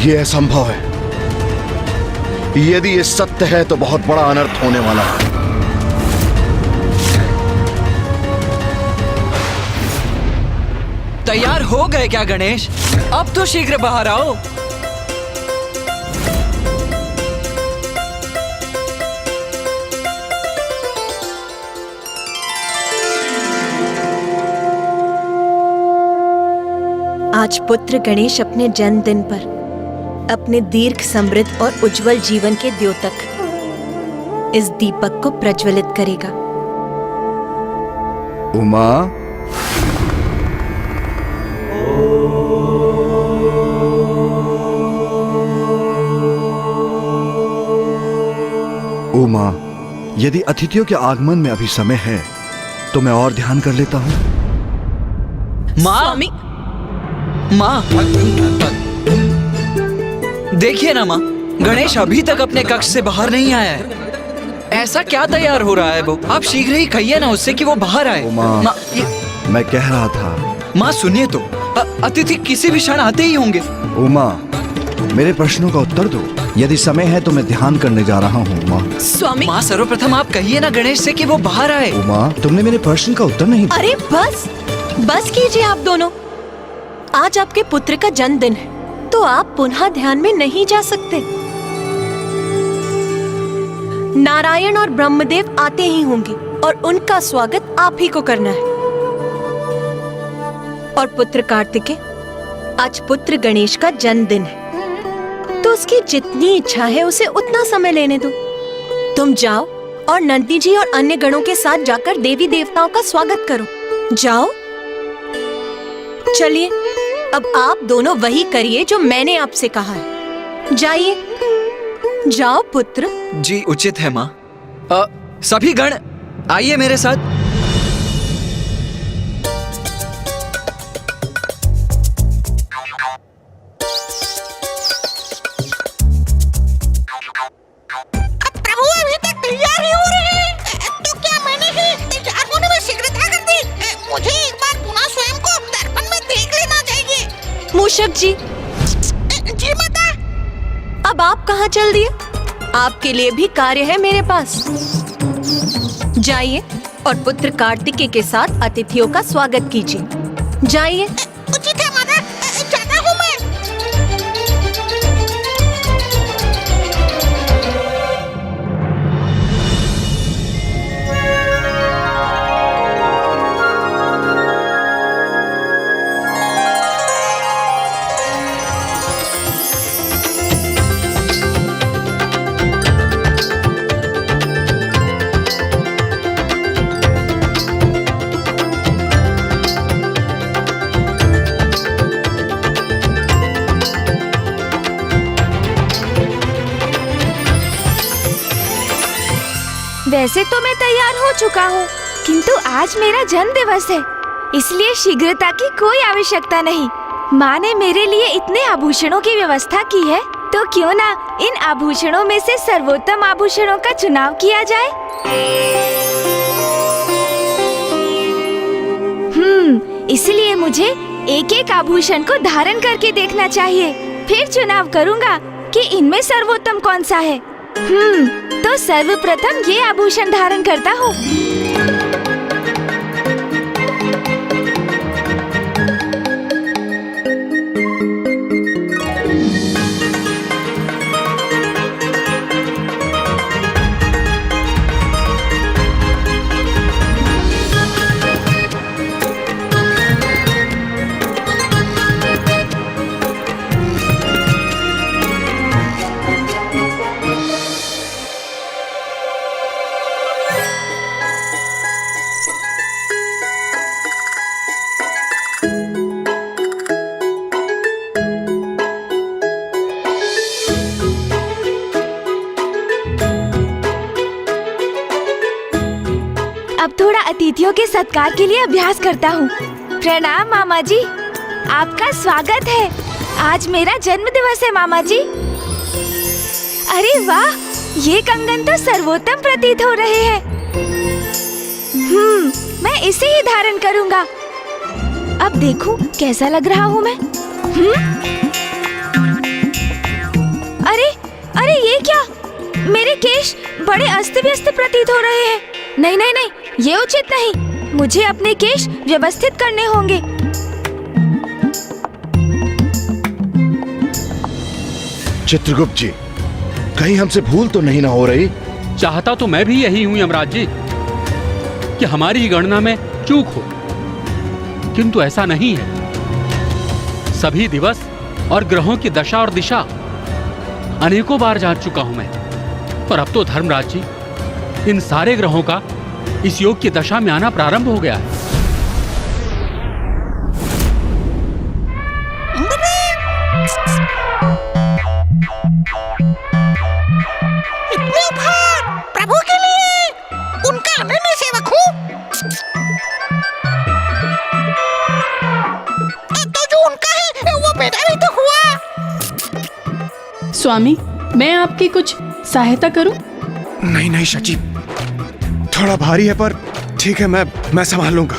यह असंभव है। यदि ये सत्य है तो बहुत बड़ा अनर्थ होने वाला है। तैयार हो गए क्या गणेश? अब तो शीघ्र बाहर आओ। आज पुत्र गणेश अपने जन्मदिन पर अपने दीर्घ समृद्ध और उज्जवल जीवन के द्योतक इस दीपक को प्रज्वलित करेगा। उमा, उमा, यदि अतिथियों के आगमन में अभी समय है तो मैं और ध्यान कर लेता हूँ। माँ, माँ, देखिए ना माँ, गणेश अभी तक अपने कक्ष से बाहर नहीं आया है। ऐसा क्या तैयार हो रहा है वो? आप शीघ्र ही कहिए ना उससे कि वो बाहर आए। माँ, मैं कह रहा था। माँ सुनिए तो, अतिथि किसी भी क्षण आते ही होंगे। उमा, मेरे प्रश्नों का उत्तर दो। यदि समय है तो मैं ध्यान करने जा रहा हूँ। उमा। स्वामी। माँ सर्वप्रथम आप कहिए ना गणेश से कि वो बाहर आए। उमा, तुमने मेरे प्रश्न का उत्तर नहीं दिया। अरे बस कीजिए आप दोनों। आज आपके पुत्र का जन्मदिन है, तो आप पुनः ध्यान में नहीं जा सकते। नारायण और ब्रह्मदेव आते ही होंगे और उनका स्वागत आप ही को करना है। और पुत्र कार्तिकेय, आज पुत्र गणेश का जन्मदिन है, तो उसकी जितनी इच्छा है उसे उतना समय लेने दो। तुम जाओ और नंदी जी और अन्य गणों के साथ जाकर देवी देवताओं का स्वागत करो। जाओ। चलिए, अब आप दोनों वही करिए जो मैंने आपसे कहा है। जाइए, जाओ पुत्र। जी उचित है माँ। सभी गण आइए मेरे साथ। प्रभु अभी तक तैयार ही हो रहे हैं, तो क्या मैंने ही तैयार होने में शीघ्रता कर दी? मुझे एक बार पुनः स्वयं को दर्पण में देख लेना चाहिए। मूषक जी। जी माता। अब आप कहाँ चल दिए? आपके लिए भी कार्य है मेरे पास। जाइए और पुत्र कार्तिकेय के साथ अतिथियों का स्वागत कीजिए। जाइए। उचित है माता, जाता हूँ मैं। वैसे तो मैं तैयार हो चुका हूँ, किंतु आज मेरा जन्म दिवस है, इसलिए शीघ्रता की कोई आवश्यकता नहीं। माँ ने मेरे लिए इतने आभूषणों की व्यवस्था की है, तो क्यों ना इन आभूषणों में से सर्वोत्तम आभूषणों का चुनाव किया जाए। इसलिए मुझे एक एक आभूषण को धारण करके देखना चाहिए, फिर चुनाव करूँगा कि इनमें सर्वोत्तम कौन सा है। तो सर्वप्रथम ये आभूषण धारण करता हूँ। अब थोड़ा अतिथियों के सत्कार के लिए अभ्यास करता हूँ। प्रणाम मामा जी, आपका स्वागत है। आज मेरा जन्म दिवस है मामा जी। अरे वाह, ये कंगन तो सर्वोत्तम प्रतीत हो रहे हैं। मैं इसे ही धारण करूँगा। अब देखूं कैसा लग रहा हूँ मैं। अरे अरे ये क्या, मेरे केश बड़े अस्त व्यस्त प्रतीत हो रहे हैं। नहीं नहीं नहीं, ये उचित नहीं। मुझे अपने केश व्यवस्थित करने होंगे। चित्रगुप्त जी, कहीं हमसे भूल तो नहीं ना हो रही? चाहता तो मैं भी यही हूं यमराज जी, कि हमारी गणना में चूक हो, किंतु ऐसा नहीं है। सभी दिवस और ग्रहों की दशा और दिशा अनेकों बार जान चुका हूं मैं, पर अब तो धर्मराज जी, इन सारे ग्रहों का इस योग की दशा में आना प्रारंभ हो गया है। इतने उपहार प्रभु के लिए, उनका अनन्य सेवक हूँ। तो जो उनका है वो मेरा भी तो हुआ। स्वामी, मैं आपकी कुछ सहायता करूं? नहीं नहीं शची, थोड़ा भारी है, पर ठीक है, मैं संभाल लूंगा।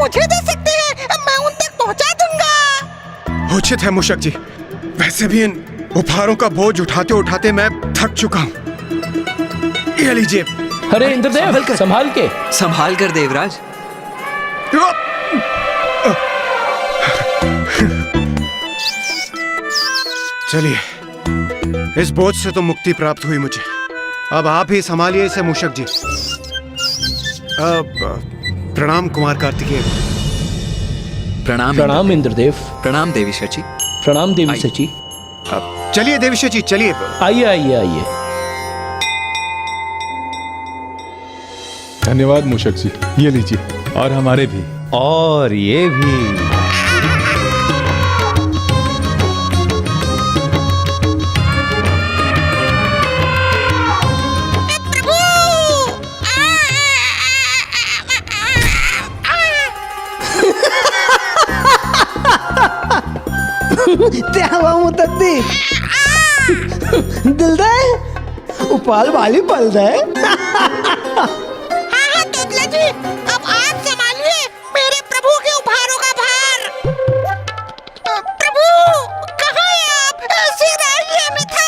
मुझे दे सकते हैं, मैं उन तक पहुंचा दूंगा। उचित है मूषक जी, वैसे भी इन उपहारों का बोझ उठाते उठाते मैं थक चुका हूँ। ये लीजिए। अरे इंद्रदेव, संभाल कर देवराज। चलिए, इस बोझ से तो मुक्ति प्राप्त हुई मुझे। अब आप ही संभालिए इसे मूषक जी। प्रणाम कुमार कार्तिकेय। प्रणाम इंद्रदेव। प्रणाम देवी शची। प्रणाम देवी शची। चलिए देवी शची, चलिए। आइए आइए आइए। धन्यवाद मूषक जी, ये लीजिए, और हमारे भी। और ये भी। तेवा मुतद्दी दिल दे उपाल वाली पल दे। हाँ तोतला जी, अब आप संभालिए मेरे प्रभु के उपहारों का भार। प्रभु कहाँ हैं आप? सिर आइए अन्यथा।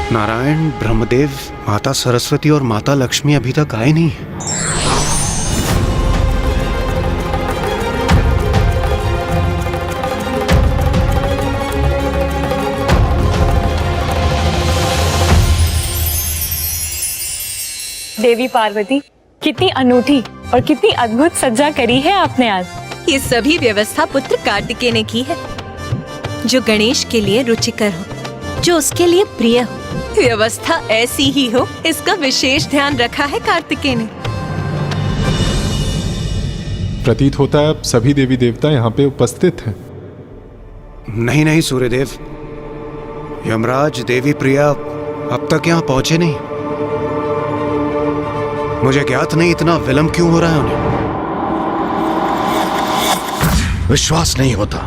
नारायण, ब्रह्मदेव, माता सरस्वती और माता लक्ष्मी अभी तक आए नहीं। देवी पार्वती, कितनी अनूठी और कितनी अद्भुत सज्जा करी है आपने आज। ये सभी व्यवस्था पुत्र कार्तिकेय ने की है, जो गणेश के लिए रुचिकर हो, जो उसके लिए प्रिय हो। व्यवस्था ऐसी ही हो, इसका विशेष ध्यान रखा है कार्तिकेय ने। प्रतीत होता है अब सभी देवी देवता यहाँ पे उपस्थित हैं। नहीं नहीं सूर्यदेव, यमराज, देवी प्रिया अब तक यहाँ पहुंचे नहीं। मुझे ज्ञात नहीं इतना विलंब क्यों हो रहा है उन्हें। विश्वास नहीं होता,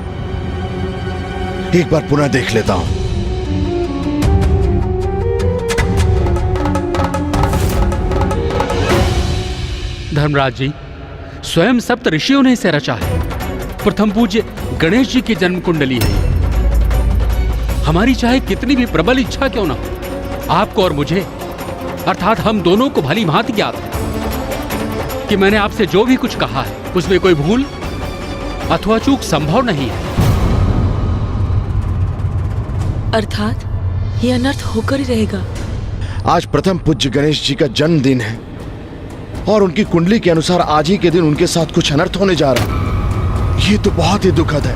एक बार पुनः देख लेता हूं। धर्मराज जी, स्वयं सप्त ऋषियों ने इसे रचा है। प्रथम पूज्य गणेश जी की जन्म कुंडली है। हमारी चाहे कितनी भी प्रबल इच्छा क्यों ना हो, आपको और मुझे अर्थात हम दोनों को भली भांति ज्ञात है कि मैंने आपसे जो भी कुछ कहा है उसमें कोई भूल अथवा चूक संभव नहीं है। अर्थात ये अनर्थ होकर ही रहेगा। आज प्रथम पूज्य गणेश जी का जन्मदिन है और उनकी कुंडली के अनुसार आज ही के दिन उनके साथ कुछ अनर्थ होने जा रहा है। ये तो बहुत ही दुखद है।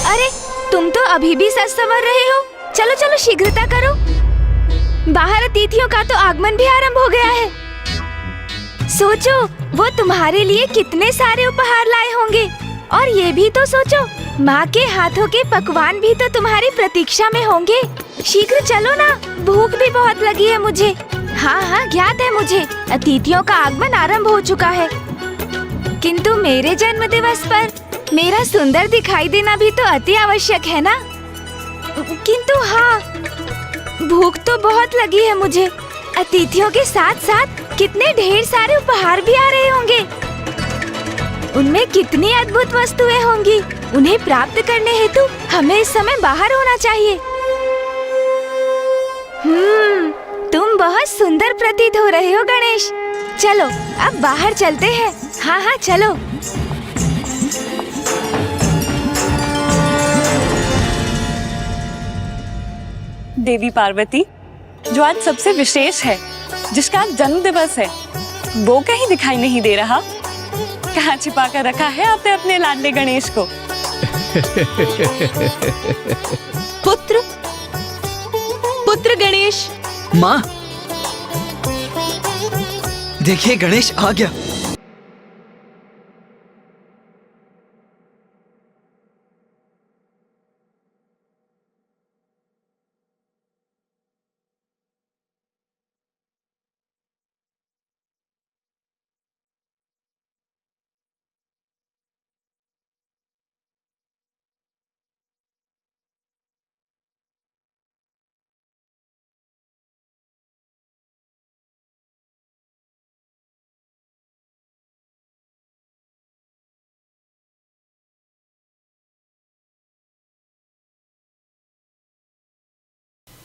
अरे तुम तो अभी भी सच संवर रहे हो। चलो चलो शीघ्रता करो, बाहर अतिथियों का तो आगमन भी आरंभ हो गया है। सोचो वो तुम्हारे लिए कितने सारे उपहार लाए होंगे, और ये भी तो सोचो माँ के हाथों के पकवान भी तो तुम्हारी प्रतीक्षा में होंगे। शीघ्र चलो ना, भूख भी बहुत लगी है मुझे। हाँ हाँ ज्ञात है मुझे, अतिथियों का आगमन आरंभ हो चुका है, किंतु मेरे जन्म दिवस पर मेरा सुंदर दिखाई देना भी तो अति आवश्यक है ना। किंतु हाँ, भूख तो बहुत लगी है मुझे। अतिथियों के साथ साथ कितने ढेर सारे उपहार भी आ रहे होंगे। उनमें कितनी अद्भुत वस्तुएं होंगी। उन्हें प्राप्त करने हेतु हमें इस समय बाहर होना चाहिए। तुम बहुत सुंदर प्रतीत हो रहे हो गणेश। चलो अब बाहर चलते हैं। हाँ हाँ चलो। देवी पार्वती, जो आज सबसे विशेष है, जिसका आज जन्म दिवस है, वो कहीं दिखाई नहीं दे रहा। कहाँ छिपा कर रखा है आपने अपने लाडले गणेश को? पुत्र गणेश। माँ, देखिए गणेश आ गया।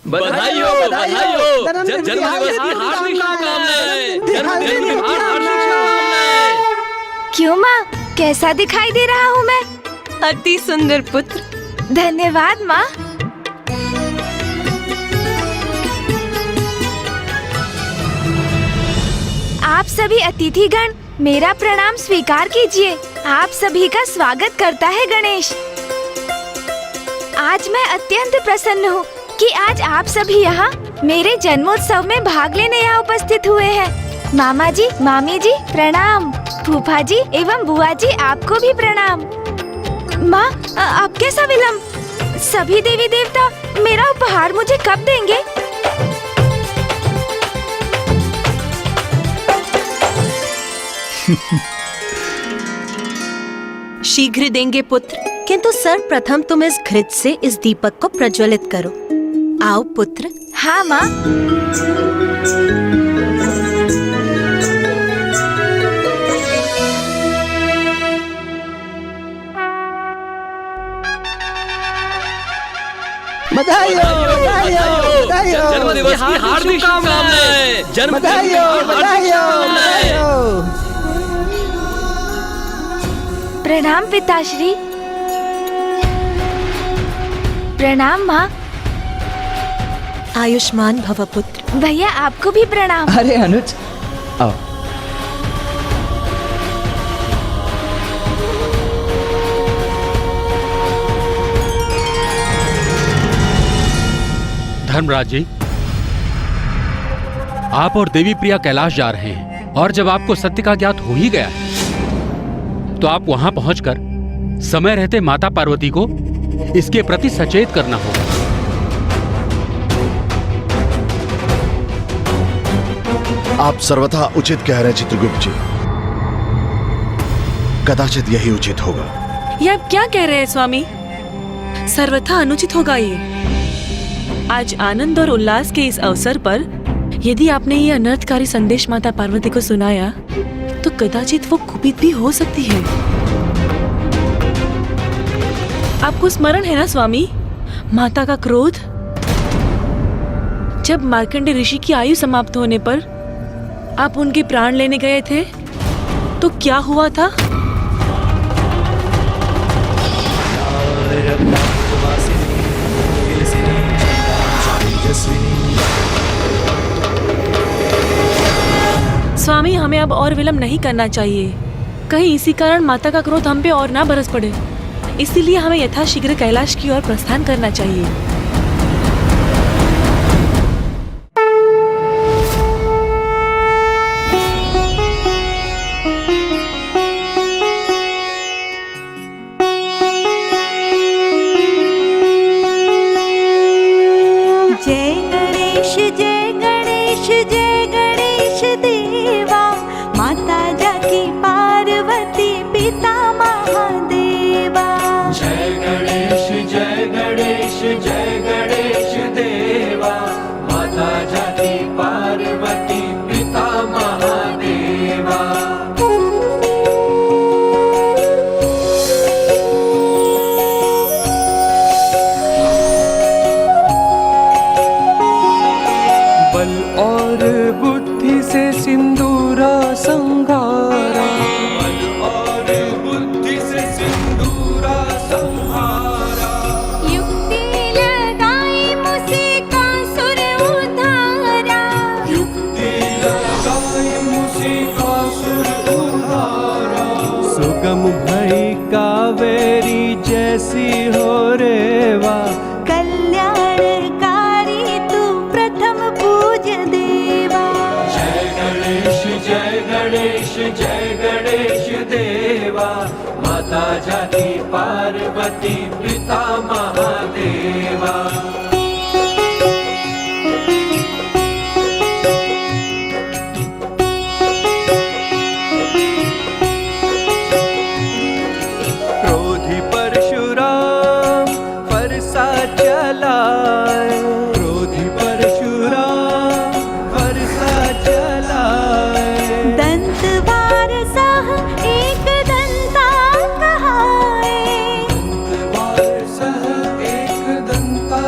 बधाई हो, बधाई हो। जन्मदिन की हार्दिक शुभकामनाएं। जन्मदिन की हार्दिक शुभकामनाएं। क्यों माँ, कैसा दिखाई दे रहा हूँ मैं? अति सुंदर पुत्र। धन्यवाद माँ। आप सभी अतिथिगण मेरा प्रणाम स्वीकार कीजिए। आप सभी का स्वागत करता है गणेश। आज मैं अत्यंत प्रसन्न हूँ कि आज आप सभी यहाँ मेरे जन्मोत्सव में भाग लेने यहाँ उपस्थित हुए हैं। मामा जी, मामी जी प्रणाम। फूफा जी एवं बुआ जी आपको भी प्रणाम। माँ, अब कैसा विलम्ब? सभी देवी देवता मेरा उपहार मुझे कब देंगे? शीघ्र देंगे पुत्र, किंतु सर्वप्रथम तुम इस घृत से इस दीपक को प्रज्वलित करो। आओ पुत्र। हाँ माँ। बधाई हो, बधाई हो, बधाई हो। जन्मदिवस की हार्दिक शुभकामनाएं। जन्मदिन बधाई की हो, हार्दिक बधाई हो, बधाई शुभकामनाएं। हो। प्रणाम पिताश्री। प्रणाम माँ। आयुष्मान भव पुत्र। भैया आपको भी प्रणाम। अरे अनुज, आओ। धर्मराज जी, आप और देवी प्रिया कैलाश जा रहे हैं और जब आपको सत्य का ज्ञात हो ही गया है तो आप वहां पहुंचकर समय रहते माता पार्वती को इसके प्रति सचेत करना होगा। आप सर्वथा उचित कह रहे हैं चित्रगुप्त जी। कदाचित यही उचित होगा। ये आप क्या कह रहे हैं स्वामी? सर्वथा अनुचित होगा ये। आज आनंद और उल्लास के इस अवसर पर यदि आपने ये अनर्थकारी संदेश माता पार्वती को सुनाया तो कदाचित वो कुपित भी हो सकती है। आपको स्मरण है ना स्वामी, माता का क्रोध? जब मार्कंडे ऋषि की आयु समाप्त होने पर आप उनके प्राण लेने गए थे तो क्या हुआ था? स्वामी, हमें अब और विलंब नहीं करना चाहिए। कहीं इसी कारण माता का क्रोध हम पे और ना बरस पड़े। इसीलिए हमें यथाशीघ्र कैलाश की ओर प्रस्थान करना चाहिए। जय गणेश, जय गणेश, जय गणेश देवा। माता जाकी पार्वती, पिता महादेवा। जय गणेश, जय गणेश, जय गणेश देवा। माता जाकी पार्वती, पिता महादेवा। बल और बुद्धि से सिंदूरा संघारा। बल और बुद्धि से सिंदूरा संहारा। युक्ति लगाई मूषिकासुर उद्धारा। युक्ति लगाई मूषिकासुर उद्धारा। सुगम भई कावेरी जैसी हो रेवा। कल्याणकारी तू प्रथम पूज देवा। जय गणेश, जय गणेश, जय गणेश देवा। माता जाकी पार्वती, पिता महादेवा। क्रोधी परशुराम फरसा चलाए। क्रोधी परशुराम फरसा चलाए। दंत वारसः एक दंता कहाए। वारसः एक दंता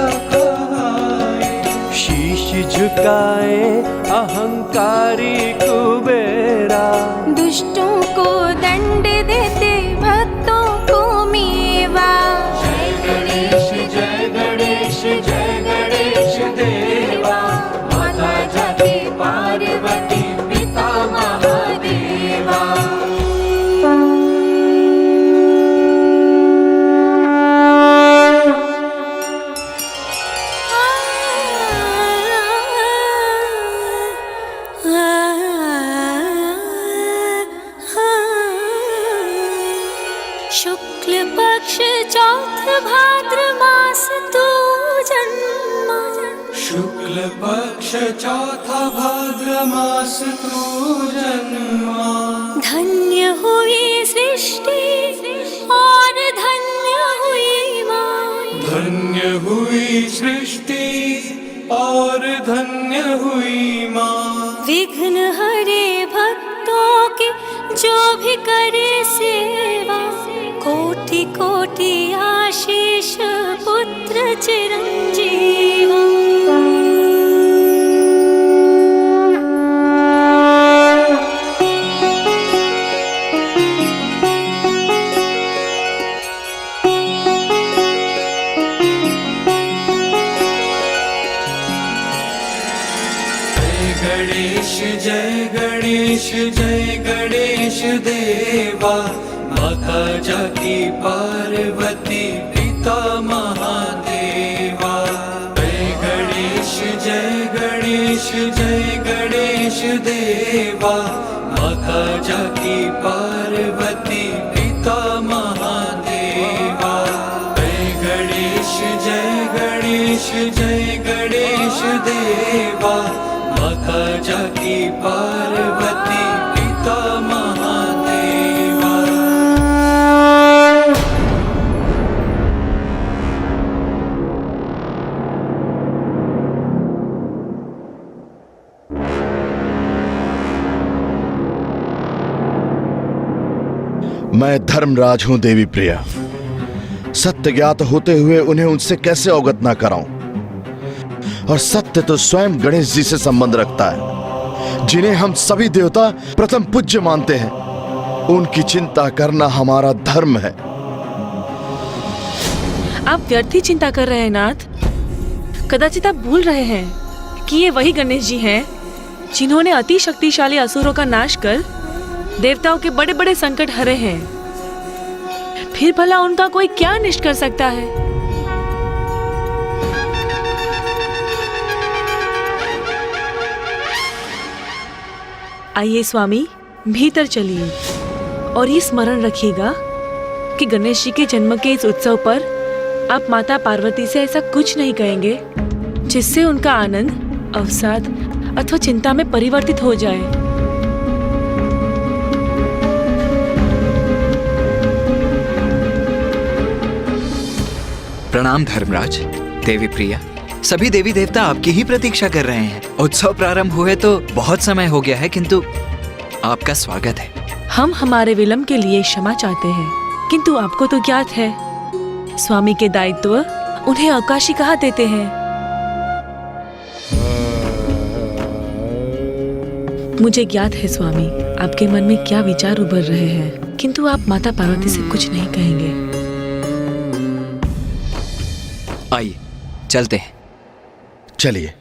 शुक्ल पक्ष चौथ भाद्र मास तू जन्मा। शुक्ल पक्ष चौथा भाद्र मास तू जन्मा। धन्य हुई सृष्टि और धन्य हुई माँ। धन्य हुई सृष्टि और धन्य हुई माँ। विघ्न हरे भक्तों की जो भी करे सेवा। कोटि कोटि आशीष पुत्र चिरंजीवा। जय गणेश जय गणेश देवा। माता जाकी पार्वती पिता महादेवा। जय गणेश जय गणेश देवा। माता जाकी पार्वती पिता महादेवा। जय गणेश जय गणेश देवा। माता जाकी पार्वती पिता महादेवा। मैं धर्मराज हूं देवी प्रिया। सत्य ज्ञात होते हुए उन्हें उनसे कैसे अवगत ना कराऊं? और सत्य तो स्वयं गणेश जी से संबंध रखता है, जिन्हें हम सभी देवता प्रथम पूज्य मानते हैं। उनकी चिंता करना हमारा धर्म है। आप व्यर्थ ही चिंता कर रहे हैं नाथ। कदाचित आप भूल रहे हैं कि ये वही गणेश जी हैं जिन्होंने अति शक्तिशाली असुरों का नाश कर देवताओं के बड़े बड़े संकट हरे हैं। फिर भला उनका कोई क्या अनिष्ट कर सकता है? आइए स्वामी, भीतर चलिए और ये स्मरण रखिएगा कि गणेश जी के जन्म के इस उत्सव पर आप माता पार्वती से ऐसा कुछ नहीं कहेंगे जिससे उनका आनंद अवसाद अथवा चिंता में परिवर्तित हो जाए। प्रणाम धर्मराज, देवी प्रिया। सभी देवी देवता आपकी ही प्रतीक्षा कर रहे हैं। उत्सव प्रारंभ हुए तो बहुत समय हो गया है, किंतु आपका स्वागत है। हम हमारे विलंब के लिए क्षमा चाहते हैं, किंतु आपको तो ज्ञात है स्वामी के दायित्व उन्हें अवकाशी कहा देते हैं। मुझे ज्ञात है स्वामी आपके मन में क्या विचार उभर रहे हैं, किंतु आप माता पार्वती से कुछ नहीं कहेंगे। आइए चलते हैं। चलिए।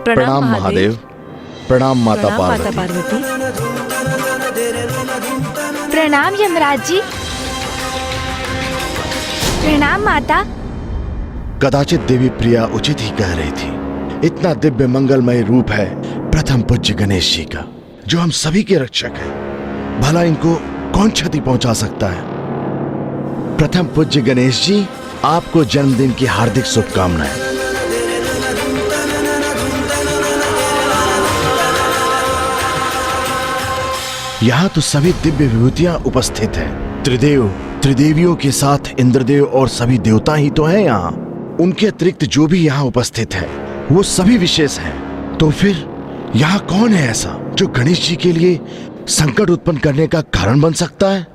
प्रणाम महादेव। प्रणाम माता पार्वती। प्रणाम यमराज जी। प्रणाम माता। कदाचित देवी प्रिया उचित ही कह रही थी। इतना दिव्य मंगलमय रूप है प्रथम पूज्य गणेश जी का, जो हम सभी के रक्षक हैं। भला इनको कौन क्षति पहुंचा सकता है? प्रथम पूज्य गणेश जी, आपको जन्मदिन की हार्दिक शुभकामनाएं। यहाँ तो सभी दिव्य विभूतियां उपस्थित हैं। त्रिदेव, त्रिदेवियों के साथ इंद्रदेव और सभी देवता ही तो हैं यहाँ। उनके अतिरिक्त जो भी यहाँ उपस्थित है वो सभी विशेष हैं। तो फिर यहाँ कौन है ऐसा जो गणेश जी के लिए संकट उत्पन्न करने का कारण बन सकता है?